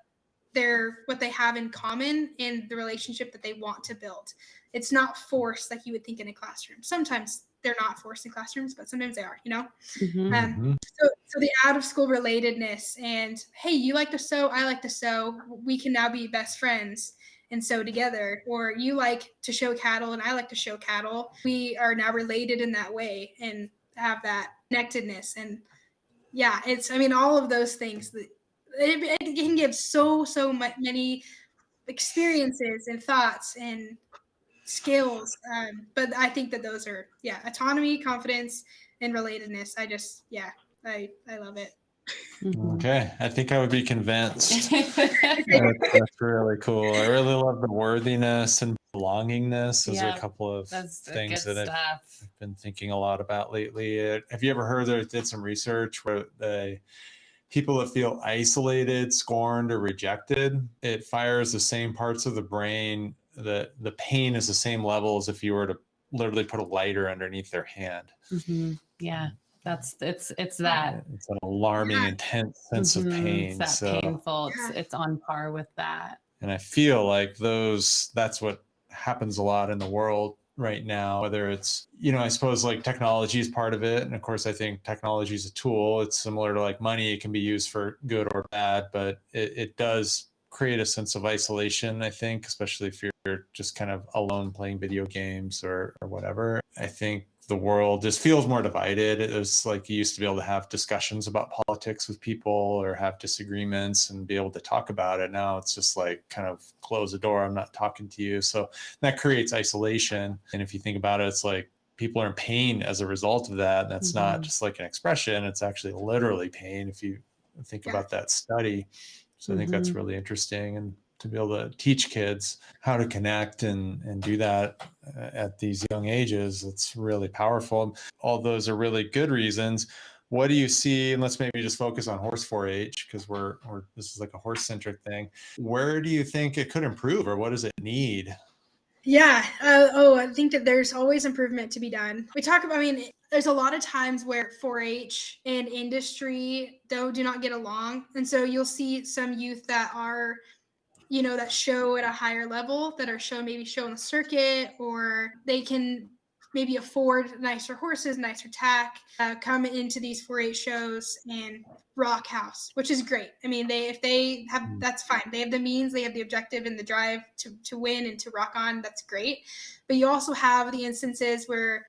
what they have in common and the relationship that they want to build. It's not forced like you would think in a classroom. Sometimes they're not forced in classrooms, but sometimes they are, So the out of school relatedness, and hey, you like to sew, I like to sew, we can now be best friends and sew together. Or you like to show cattle and I like to show cattle. We are now related in that way and have that connectedness. And yeah, all of those things that it can give so many experiences and thoughts and skills. But I think that those are, autonomy, confidence, and relatedness. I love it. Okay, I think I would be convinced. That's really cool. I really love the worthiness and belongingness. Those are a couple of things that I've been thinking a lot about lately. Have you ever heard that did some research where people that feel isolated, scorned, or rejected, it fires the same parts of the brain, the pain is the same level as if you were to literally put a lighter underneath their hand. Yeah. It's that. It's an alarming, intense sense of pain. It's that painful. It's on par with that. And I feel like that's what happens a lot in the world right now, whether it's, I suppose like technology is part of it. And of course, I think technology is a tool. It's similar to like money. It can be used for good or bad, but it does create a sense of isolation, I think, especially if you're just kind of alone playing video games or whatever. I think the world just feels more divided. It was like you used to be able to have discussions about politics with people or have disagreements and be able to talk about it. Now it's just like kind of close the door. I'm not talking to you. So that creates isolation. And if you think about it, it's like people are in pain as a result of that. That's not just like an expression. It's actually literally pain if you think about that study. So I think that's really interesting. And to be able to teach kids how to connect and do that at these young ages, it's really powerful. All those are really good reasons. What do you see? And let's maybe just focus on horse 4-H because this is like a horse-centric thing. Where do you think it could improve, or what does it need? Yeah. I think that there's always improvement to be done. We talk about, there's a lot of times where 4-H and industry do not get along. And so you'll see some youth that are, that show at a higher level, that are maybe show on the circuit, or they can maybe afford nicer horses, nicer tack, come into these 4-H shows and rock house, which is great. If they have, that's fine. They have the means, they have the objective and the drive to win and to rock on. That's great. But you also have the instances where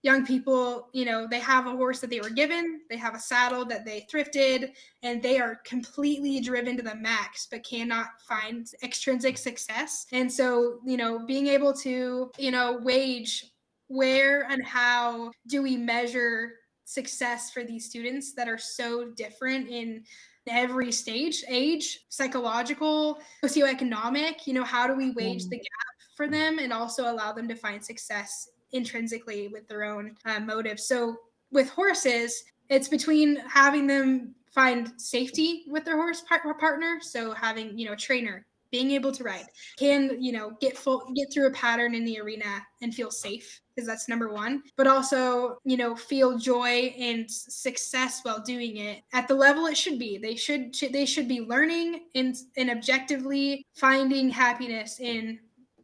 young people, they have a horse that they were given, they have a saddle that they thrifted, and they are completely driven to the max, but cannot find extrinsic success. And so, being able to, wage where and how do we measure success for these students that are so different in every stage, age, psychological, socioeconomic, how do we wage the gap for them and also allow them to find success intrinsically with their own motives. So with horses, it's between having them find safety with their horse partner. So having, a trainer, being able to ride, can, get through a pattern in the arena and feel safe, because that's number one, but also, feel joy and success while doing it at the level it should be. They should be learning and objectively finding happiness in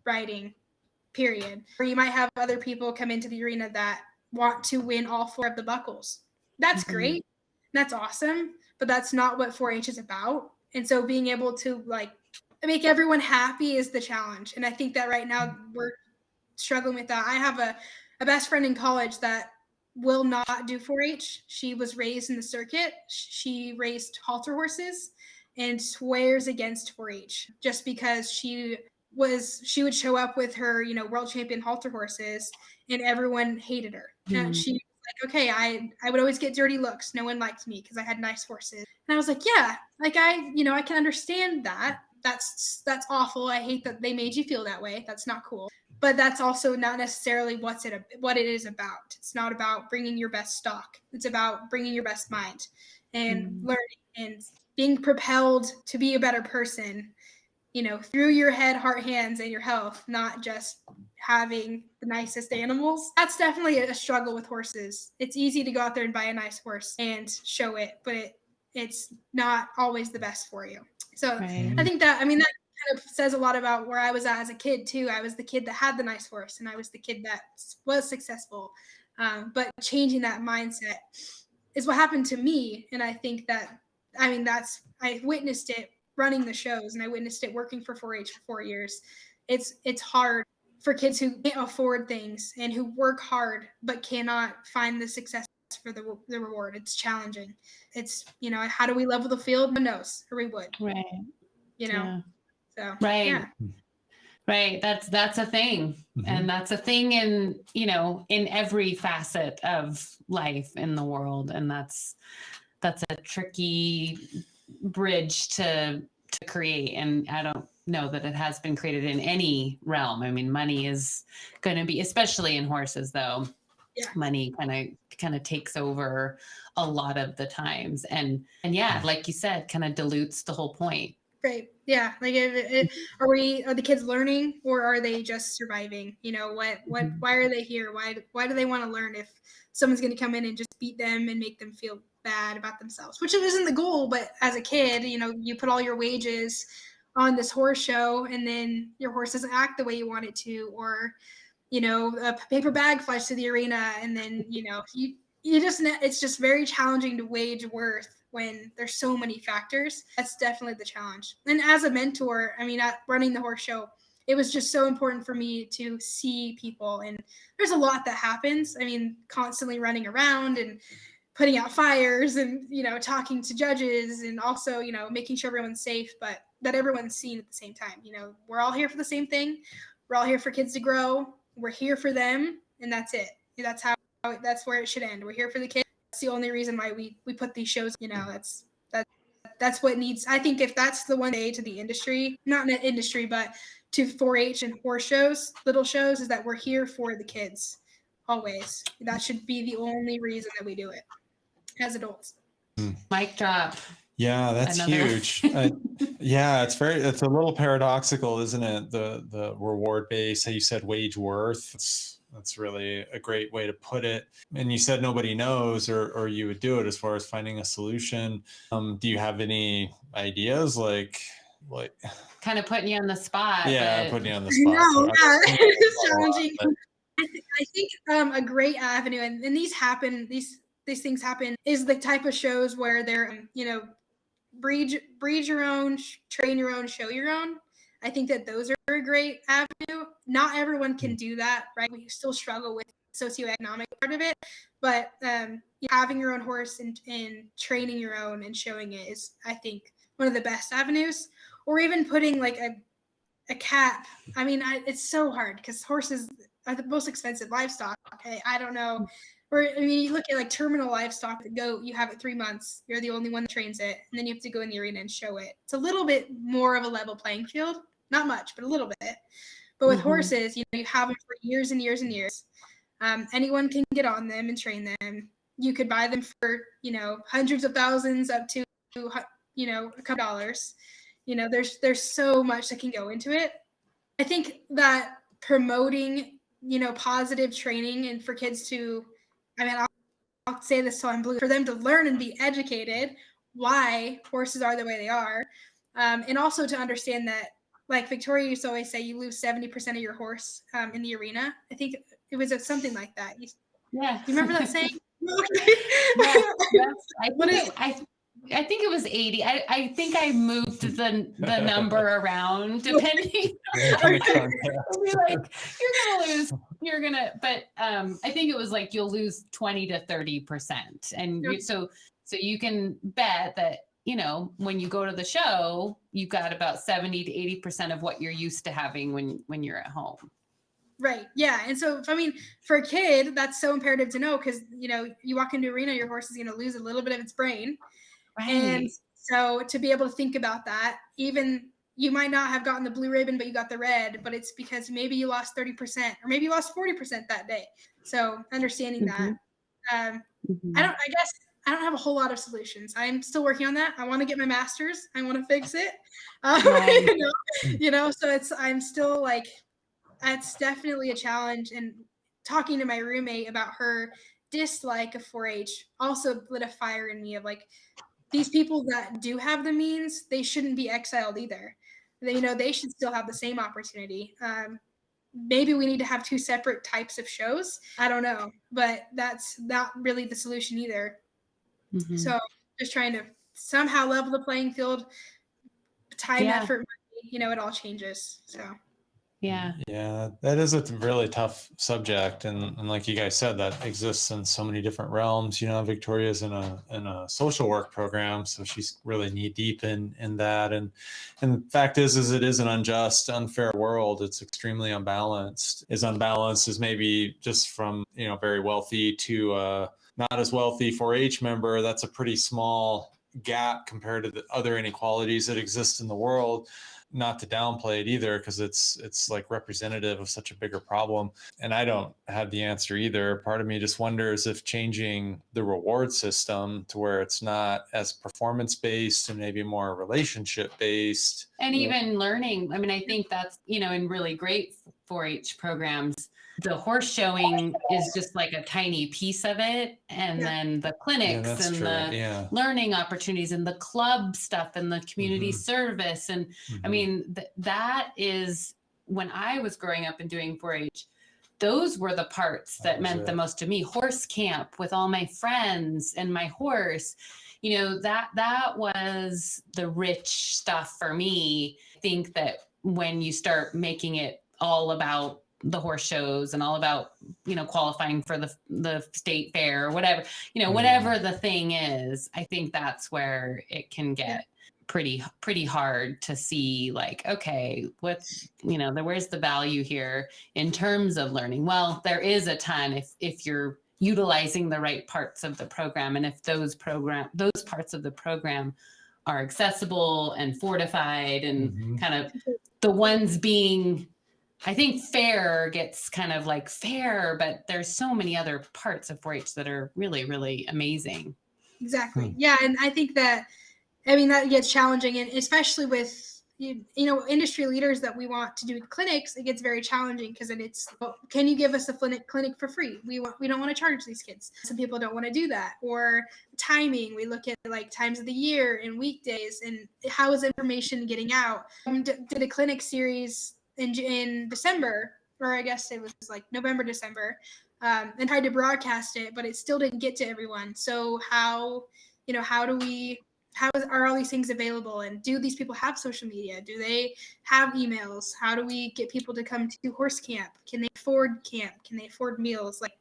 riding, period. Or you might have other people come into the arena that want to win all 4 of the buckles. That's great. That's awesome. But that's not what 4-H is about. And so being able to make everyone happy is the challenge. And I think that right now we're struggling with that. I have a best friend in college that will not do 4-H. She was raised in the circuit. She raced halter horses and swears against 4-H just because she would show up with her, world champion halter horses, and everyone hated her. And she was like, okay, I would always get dirty looks. No one liked me because I had nice horses. And I was like, yeah, I can understand that. That's awful. I hate that they made you feel that way. That's not cool. But that's also not necessarily what it is about. It's not about bringing your best stock. It's about bringing your best mind and learning and being propelled to be a better person, through your head, heart, hands, and your health, not just having the nicest animals. That's definitely a struggle with horses. It's easy to go out there and buy a nice horse and show it, but it's not always the best for you. So I think that kind of says a lot about where I was at as a kid too. I was the kid that had the nice horse, and I was the kid that was successful. But changing that mindset is what happened to me. And I think that, I witnessed it running the shows, and I witnessed it working for 4-H for 4 years. It's hard for kids who can't afford things and who work hard but cannot find the success for the reward. It's challenging. It's, how do we level the field? No one knows, or we would. Right. So right. Yeah. Right. That's a thing. And that's a thing in, in every facet of life in the world. And that's a tricky bridge to create. And I don't know that it has been created in any realm. I mean, money is going to be, especially in horses though, money kind of takes over a lot of the times. And yeah, like you said, kind of dilutes the whole point. Right. Yeah. Like, are the kids learning, or are they just surviving? Why are they here? Why do they want to learn if someone's going to come in and just beat them and make them feel bad about themselves, which isn't the goal. But as a kid, you put all your wages on this horse show, and then your horse doesn't act the way you want it to, or, a paper bag flies to the arena, and then, it's just very challenging to wage worth when there's so many factors. That's definitely the challenge. And as a mentor, at running the horse show, it was just so important for me to see people. And there's a lot that happens. Constantly running around and putting out fires and, talking to judges, and also, making sure everyone's safe, but that everyone's seen at the same time. We're all here for the same thing. We're all here for kids to grow. We're here for them. And that's it. That's where it should end. We're here for the kids. That's the only reason why we put these shows, that's what needs. I think if that's the one day to the industry, not in the industry, but to 4-H and horse shows, little shows, is that we're here for the kids always. That should be the only reason that we do it as adults. Mic drop. Yeah, that's huge. It's a little paradoxical, isn't it? The reward base, how you said wage worth. That's really a great way to put it. And you said nobody knows, or you would do it as far as finding a solution. Do you have any ideas, like kind of putting you on the spot? Yeah, putting you on the spot. No, it's challenging. I think a great avenue, and these things happen, is the type of shows where they're, breed your own, train your own, show your own. I think that those are a great avenue. Not everyone can do that, right? We still struggle with the socioeconomic part of it, but having your own horse and training your own and showing it is, I think, one of the best avenues. Or even putting like a cap. It's so hard because horses are the most expensive livestock. Okay, I don't know Or, I mean, you look at like terminal livestock, the goat, you have it 3 months. You're the only one that trains it. And then you have to go in the arena and show it. It's a little bit more of a level playing field. Not much, but a little bit. But with horses, you have them for years and years and years. Anyone can get on them and train them. You could buy them for, hundreds of thousands up to, a couple dollars. There's so much that can go into it. I think that promoting, positive training and for kids to, I'll say this till I'm blue, for them to learn and be educated why horses are the way they are. And also to understand that, like Victoria used to always say, you lose 70% of your horse in the arena. I think it was something like that. Yeah. Do you remember that saying? I think it was 80. I think I moved the number around depending. But I think it was like you'll lose 20 to 30%. And so you can bet that, when you go to the show, you've got about 70 to 80% of what you're used to having when you're at home. Right. Yeah. And so, for a kid, that's so imperative to know because, you walk into arena, your horse is going to lose a little bit of its brain. Right. And so to be able to think about that, even you might not have gotten the blue ribbon, but you got the red, but it's because maybe you lost 30% or maybe you lost 40% that day. So understanding that, I don't have a whole lot of solutions. I'm still working on that. I want to get my master's. I want to fix it. So I'm still like, it's definitely a challenge. And talking to my roommate about her dislike of 4-H also lit a fire in me of like, these people that do have the means, they shouldn't be exiled either. They should still have the same opportunity. Maybe we need to have 2 separate types of shows. I don't know, but that's not really the solution either. So just trying to somehow level the playing field, time, effort, money, it all changes. So. Yeah, that is a really tough subject, and like you guys said, that exists in so many different realms. Victoria's in a social work program, so she's really knee deep in that. And the fact is it is an unjust, unfair world. It's extremely unbalanced. As unbalanced as maybe just from very wealthy to not as wealthy 4-H member. That's a pretty small gap compared to the other inequalities that exist in the world. Not to downplay it either, because it's like representative of such a bigger problem. And I don't have the answer either. Part of me just wonders if changing the reward system to where it's not as performance-based and maybe more relationship-based. And even learning. I think that's, in really great 4-H programs, the horse showing is just like a tiny piece of it. And then the clinics and the learning opportunities and the club stuff and the community service. And that is, when I was growing up and doing 4-H, those were the parts that meant the most to me. Horse camp with all my friends and my horse, that was the rich stuff for me. I think that when you start making it all about the horse shows and all about, qualifying for the state fair or whatever, whatever the thing is, I think that's where it can get pretty hard to see, like, okay, what's, where's the value here in terms of learning? Well, there is a ton if you're utilizing the right parts of the program. And if those parts of the program are accessible and fortified and kind of the ones being, I think fair gets kind of like fair, but there's so many other parts of 4-H that are really, really amazing. Exactly. Yeah. And I think that gets challenging, and especially with, industry leaders that we want to do clinics, it gets very challenging because then it's, can you give us a clinic for free? We don't want to charge these kids. Some people don't want to do that. Or timing. We look at like times of the year and weekdays and how is information getting out. Did a clinic series in December, or I guess it was like November, December, and tried to broadcast it, but it still didn't get to everyone. So how are all these things available? And do these people have social media? Do they have emails? How do we get people to come to horse camp? Can they afford camp? Can they afford meals? Like,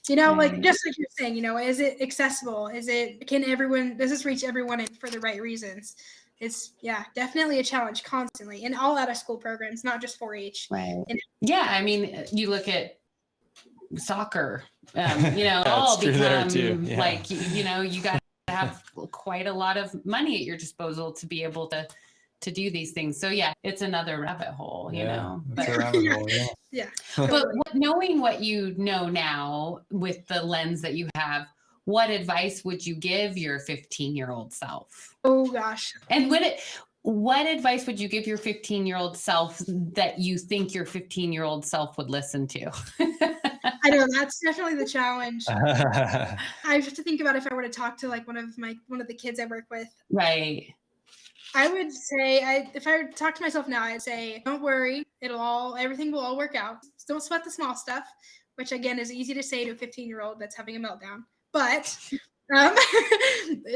like just like you're saying, is it accessible? Does this reach everyone for the right reasons? It's definitely a challenge constantly in all out of school programs, not just 4-H. Right. You look at soccer, Yeah, all it's true there become too. Yeah. like, you got to have quite a lot of money at your disposal to be able to do these things. So yeah, it's another rabbit hole, It's a rabbit hole, yeah. Yeah. But knowing what you know now with the lens that you have, what advice would you give your 15-year-old self? Oh gosh. And what advice would you give your 15-year-old self that you think your 15-year-old self would listen to? I know that's definitely the challenge. I have to think about if I were to talk to like one of the kids I work with. Right. I would say, if I were to talk to myself now, I'd say, don't worry, everything will all work out. Don't sweat the small stuff, which again is easy to say to a 15-year-old that's having a meltdown. But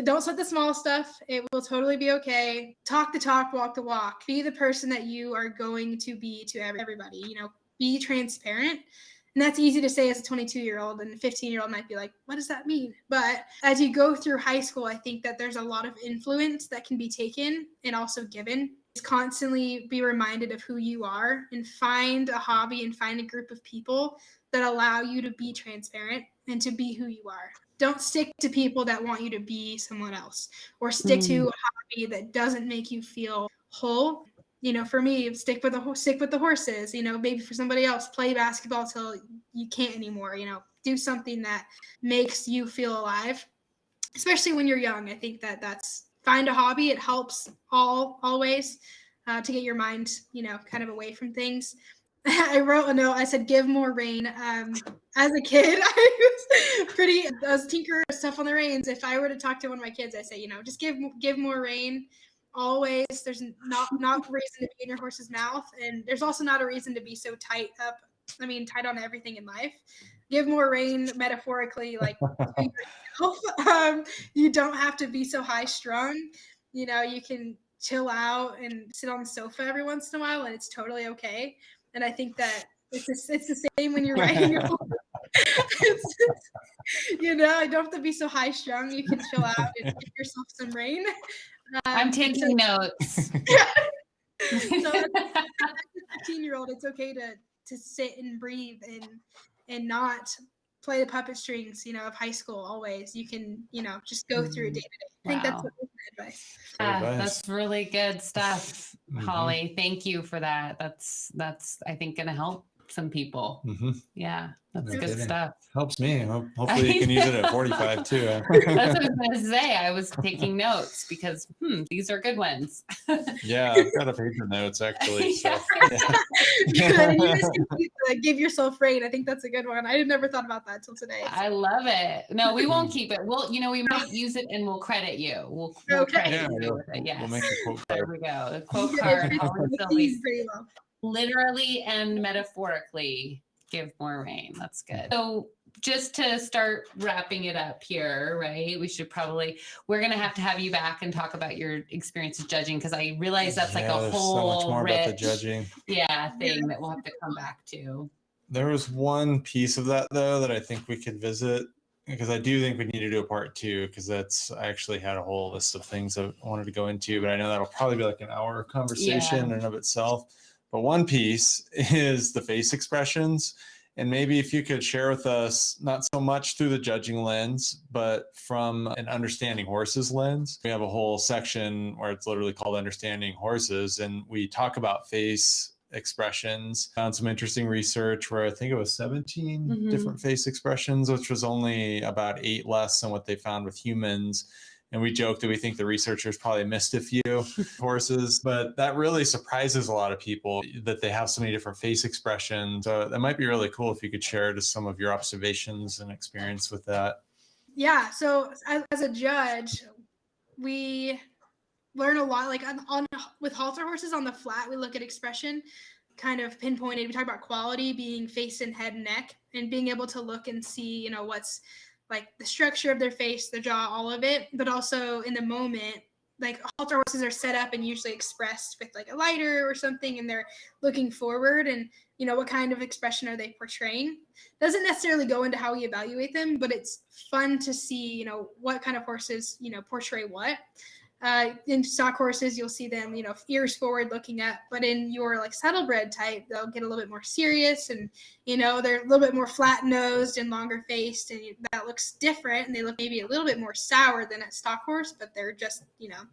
don't sweat the small stuff. It will totally be okay. Talk the talk, walk the walk. Be the person that you are going to be to everybody. Be transparent. And that's easy to say as a 22-year-old, and a 15-year-old might be like, what does that mean? But as you go through high school, I think that there's a lot of influence that can be taken and also given. Just constantly be reminded of who you are and find a hobby and find a group of people that allow you to be transparent and to be who you are. Don't stick to people that want you to be someone else, or stick to a hobby that doesn't make you feel whole. For me, stick with the horses. Maybe for somebody else, play basketball till you can't anymore. Do something that makes you feel alive, especially when you're young. I think that's find a hobby. It helps always to get your mind, kind of away from things. I wrote a note. I said, give more rain. As a kid, I was tinkering stuff on the reins. If I were to talk to one of my kids, I say, just give more rain. Always. There's not a reason to be in your horse's mouth, and there's also not a reason to be so tight on everything in life. Give more rein, metaphorically, like to yourself. You don't have to be so high strung. You can chill out and sit on the sofa every once in a while, and it's totally okay. And I think that it's the same when you're riding your horse. You don't have to be so high strung. You can chill out and give yourself some rain. I'm taking notes. So as a 15-year-old, it's okay to sit and breathe and not play the puppet strings, of high school always. You can, just go through it day to day. I think that's my advice. That's really good stuff, Holly. Thank you for that. That's I think going to help some people. Yeah, that's good stuff. Helps me. Hopefully you can use it at 45 too. That's what I was going to say. I was taking notes because these are good ones. Yeah, I've got a page of notes actually. So. Yeah. You just can give yourself rain. I think that's a good one. I had never thought about that till today. So. I love it. No, we won't keep it. We might use it and we'll credit you. We'll credit you with it. Yes. We'll make a quote card. There we go. A quote card. Sylvie. Literally and metaphorically give more rain. That's good. So just to start wrapping it up here, right? We're going to have you back and talk about your experience of judging, because I realize that's like a whole so much more rich, about the judging. Thing that we'll have to come back to. There was one piece of that though that I think we could visit, because I do think we need to do a part 2, because I actually had a whole list of things I wanted to go into, but I know that'll probably be like an hour conversation in and of itself. But one piece is the face expressions. And maybe if you could share with us, not so much through the judging lens, but from an understanding horses lens. We have a whole section where it's literally called Understanding Horses. And we talk about face expressions. Found some interesting research where I think it was 17 different face expressions, which was only about 8 less than what they found with humans. And we joke that we think the researchers probably missed a few horses, but that really surprises a lot of people that they have so many different face expressions. So that might be really cool if you could share just some of your observations and experience with that. Yeah. So as a judge, we learn a lot, like with halter horses on the flat, we look at expression kind of pinpointed. We talk about quality being face and head and neck, and being able to look and see, what's like the structure of their face, their jaw, all of it, but also in the moment, like halter horses are set up and usually expressed with like a lighter or something, and they're looking forward, and what kind of expression are they portraying? Doesn't necessarily go into how we evaluate them, but it's fun to see, what kind of horses, portray what. In stock horses, you'll see them, ears forward looking up, but in your like saddlebred type, they'll get a little bit more serious, and, they're a little bit more flat nosed and longer faced, and that looks different. And they look maybe a little bit more sour than a stock horse, but they're just,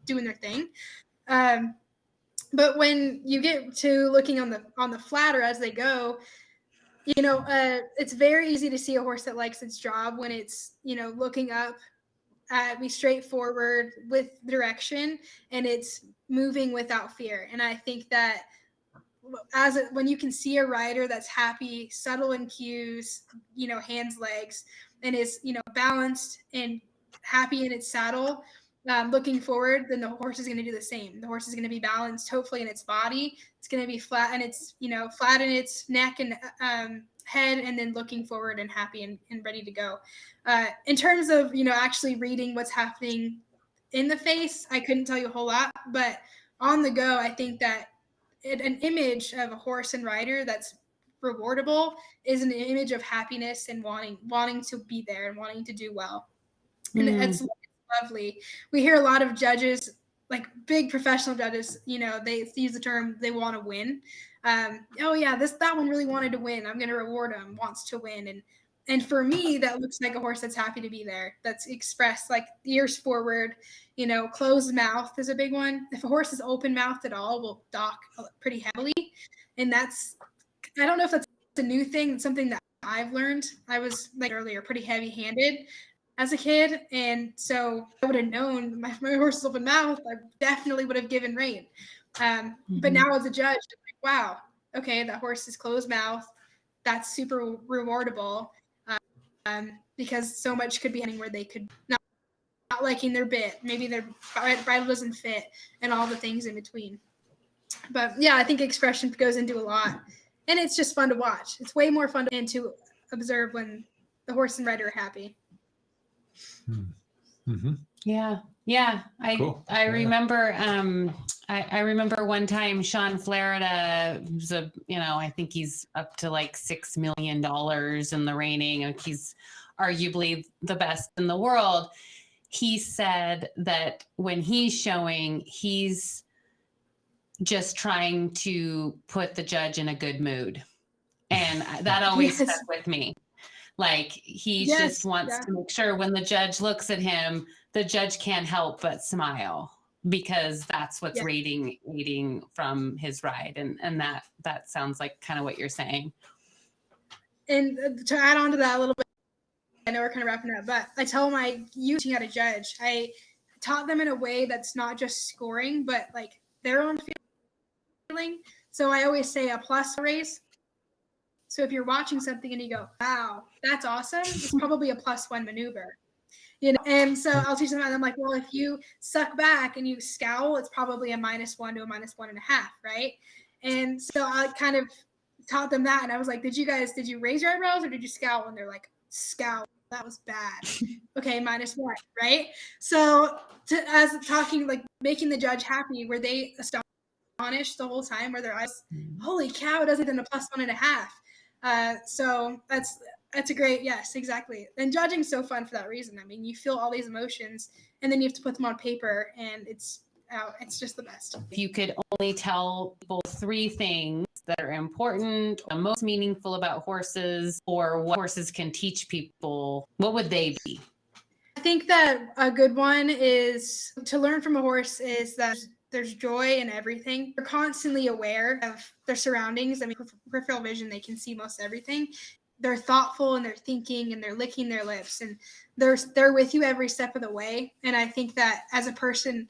doing their thing. But when you get to looking on the flatter as they go, it's very easy to see a horse that likes its job when it's, looking up be straightforward with direction, and it's moving without fear. And I think that when you can see a rider that's happy, subtle in cues, hands, legs, and is, balanced and happy in its saddle, looking forward, then the horse is going to do the same. The horse is going to be balanced, hopefully, in its body. It's going to be flat, and it's, flat in its neck and head, and then looking forward and happy and ready to go. In terms of, actually reading what's happening in the face, I couldn't tell you a whole lot, but on the go, I think that an image of a horse and rider that's rewardable is an image of happiness and wanting to be there and wanting to do well. And it's lovely. We hear a lot of judges, like big professional judges, they use the term, they want to win. Oh yeah, that one really wanted to win. I'm going to reward him, wants to win. And for me, that looks like a horse that's happy to be there. That's expressed, like ears forward, closed mouth is a big one. If a horse is open mouthed at all, will dock pretty heavily. And I don't know if that's a new thing. It's something that I've learned. I was, like earlier, pretty heavy handed as a kid. And so I would have known my horse is open mouth, I definitely would have given rein. But now as a judge, I'm like, wow, okay, that horse is closed mouth. That's super rewardable. Because so much could be happening where they could not liking their bit, maybe their bridle doesn't fit, and all the things in between. But yeah, I think expression goes into a lot, and it's just fun to watch. It's way more fun to observe when the horse and rider are happy. Mm-hmm. Yeah. Cool. I remember I remember one time Sean Flarida, who's I think he's up to like $6 million in the reining. He's arguably the best in the world. He said that when he's showing, he's just trying to put the judge in a good mood. And that always stuck with me. Like he just wants to make sure when the judge looks at him, the judge can't help but smile, because that's what's radiating from his ride. And that sounds like kind of what you're saying. And to add on to that a little bit, I know we're kind of wrapping up, but I tell my youth how to judge. I taught them in a way that's not just scoring, but like their own feeling. So I always say a plus raise. So if you're watching something and you go, wow, that's awesome, it's probably a +1 maneuver. And so I'll teach them that. And I'm like, well, if you suck back and you scowl, it's probably a -1 to a -1.5, right? And so I kind of taught them that. And I was like, did you raise your eyebrows or did you scowl? And they're like, scowl. That was bad. Okay, -1, right? So making the judge happy, were they astonished the whole time, where their eyes, holy cow, it doesn't than a +1.5. So that's a great, yes, exactly. And judging's so fun for that reason. I mean, you feel all these emotions and then you have to put them on paper, and it's just the best. If you could only tell people 3 things that are important, or most meaningful about horses, or what horses can teach people, what would they be? I think that a good one is to learn from a horse is that there's joy in everything. They're constantly aware of their surroundings. I mean, peripheral vision, they can see most everything. They're thoughtful and they're thinking and they're licking their lips, and they're with you every step of the way. And I think that as a person,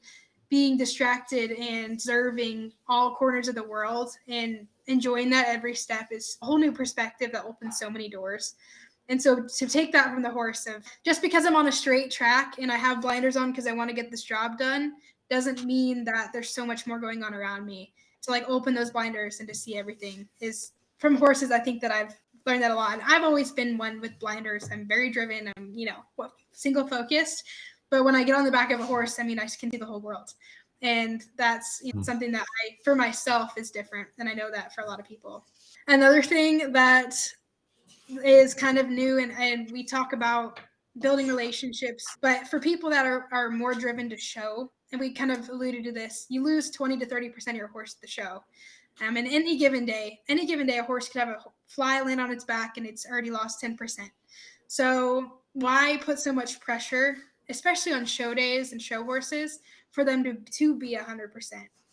being distracted and observing all corners of the world and enjoying that every step is a whole new perspective that opens so many doors. And so to take that from the horse of just because I'm on a straight track and I have blinders on because I want to get this job done doesn't mean that there's so much more going on around me. To like open those blinders and to see everything is from horses. I think that I've learned that a lot. And I've always been one with blinders. I'm very driven. I'm, single focused. But when I get on the back of a horse, I mean, I can see the whole world. And that's something that for myself is different. And I know that for a lot of people. Another thing that is kind of new, and we talk about building relationships, but for people that are more driven to show and we kind of alluded to this, you lose 20 to 30% of your horse at the show. And any given day, a horse could have a fly land on its back and it's already lost 10%. So why put so much pressure, especially on show days and show horses, for them to be 100%?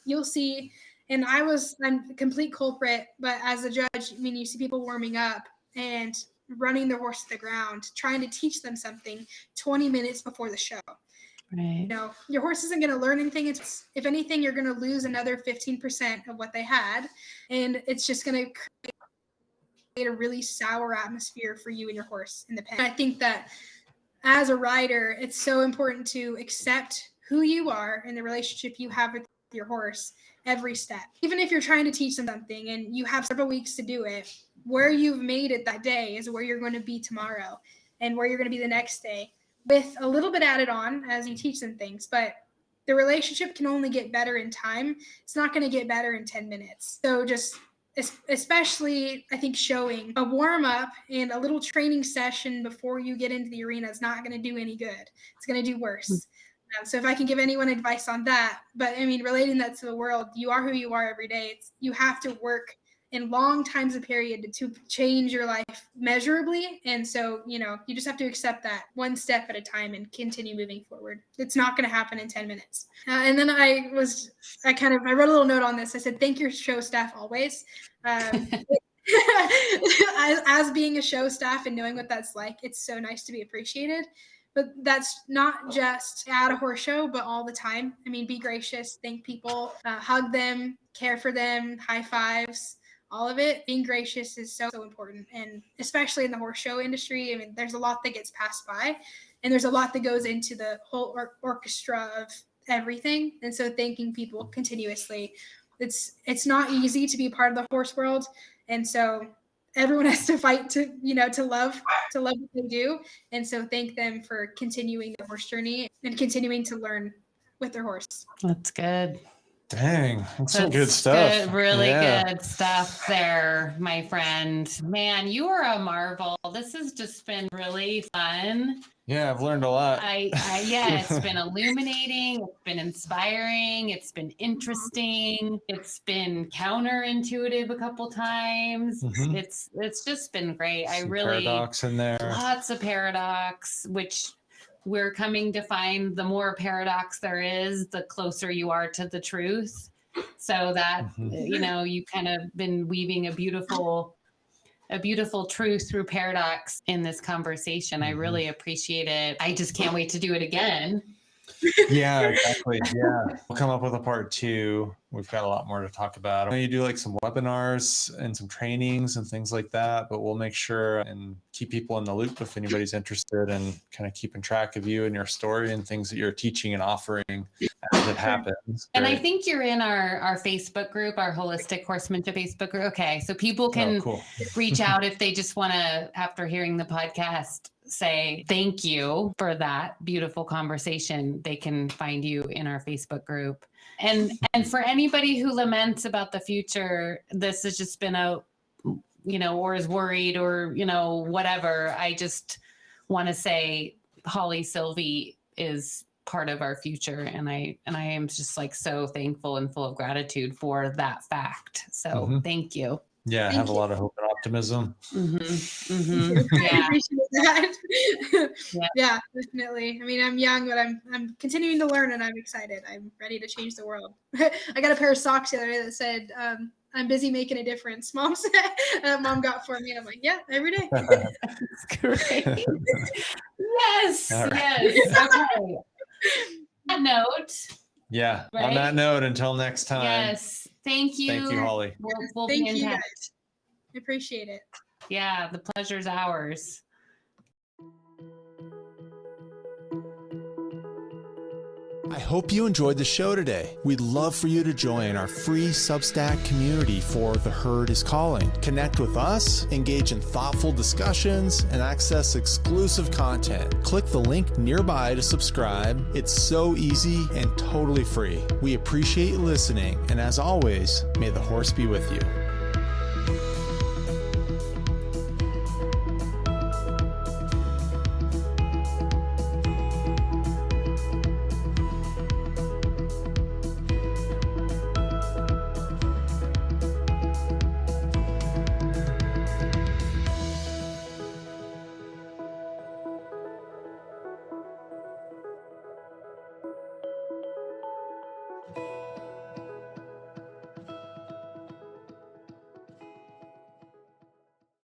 You'll see, and I'm a complete culprit, but as a judge, I mean, you see people warming up and running their horse to the ground, trying to teach them something 20 minutes before the show. Right. You know, your horse isn't going to learn anything. If anything, you're going to lose another 15% of what they had, and it's just going to create a really sour atmosphere for you and your horse in the pen. I think that as a rider, it's so important to accept who you are and the relationship you have with your horse every step. Even if you're trying to teach them something and you have several weeks to do it, where you've made it that day is where you're going to be tomorrow and where you're going to be the next day, with a little bit added on as you teach them things. But the relationship can only get better in time. It's not going to get better in 10 minutes. So just, especially, I think showing a warm up and a little training session before you get into the arena is not going to do any good. It's going to do worse. So if I can give anyone advice on that, but I mean, relating that to the world, you are who you are every day. You have to work in long times of period to change your life measurably. And so, you know, you just have to accept that one step at a time and continue moving forward. It's not going to happen in 10 minutes. And then I wrote a little note on this. I said, thank your show staff always. As being a show staff and knowing what that's like, it's so nice to be appreciated. But that's not just at a horse show, but all the time. I mean, be gracious, thank people, hug them, care for them, high fives. All of it. Being gracious is so important. And especially in the horse show industry, I mean, there's a lot that gets passed by and there's a lot that goes into the whole orchestra of everything. And so thanking people continuously, it's not easy to be part of the horse world. And so everyone has to fight to love what they do. And so thank them for continuing the horse journey and continuing to learn with their horse. That's good. Dang, that's some good stuff. Good, really good stuff there, my friend. Man, you are a marvel. This has just been really fun. Yeah, I've learned a lot. It's been illuminating. It's been inspiring. It's been interesting. It's been counterintuitive a couple times. Mm-hmm. It's just been great. Some paradox in there. Lots of paradox, which we're coming to find the more paradox there is, the closer you are to the truth. So that, you kind of been weaving a beautiful truth through paradox in this conversation. I really appreciate it. I just can't wait to do it again. Yeah, exactly. Yeah. We'll come up with a part 2. We've got a lot more to talk about. I know you do like some webinars and some trainings and things like that, but we'll make sure and keep people in the loop if anybody's interested in kind of keeping track of you and your story and things that you're teaching and offering as it happens. And I think you're in our Facebook group, our Holistic Horsemanship Facebook group. Okay. So people can reach out if they just want to, after hearing the podcast, say thank you for that beautiful conversation. They can find you in our Facebook group. And for anybody who laments about the future, this has just been or is worried or, whatever. I just want to say Holly Silvey is part of our future. And I am just like so thankful and full of gratitude for that fact. So thank you. Yeah, I have a lot of hope and optimism. I appreciate that. Yeah, definitely. I mean, I'm young, but I'm continuing to learn and I'm excited. I'm ready to change the world. I got a pair of socks the other day that said, I'm busy making a difference. Mom got for me. And I'm like, yeah, every day. That's great. Yes. Okay. That note. Yeah. Right? On that note, until next time. Yes. Thank you. Thank you, Holly. We'll be in touch. Guys. I appreciate it. Yeah, the pleasure's ours. I hope you enjoyed the show today. We'd love for you to join our free Substack community for The Herd is Calling. Connect with us, engage in thoughtful discussions, and access exclusive content. Click the link nearby to subscribe. It's so easy and totally free. We appreciate you listening, and as always, may the horse be with you.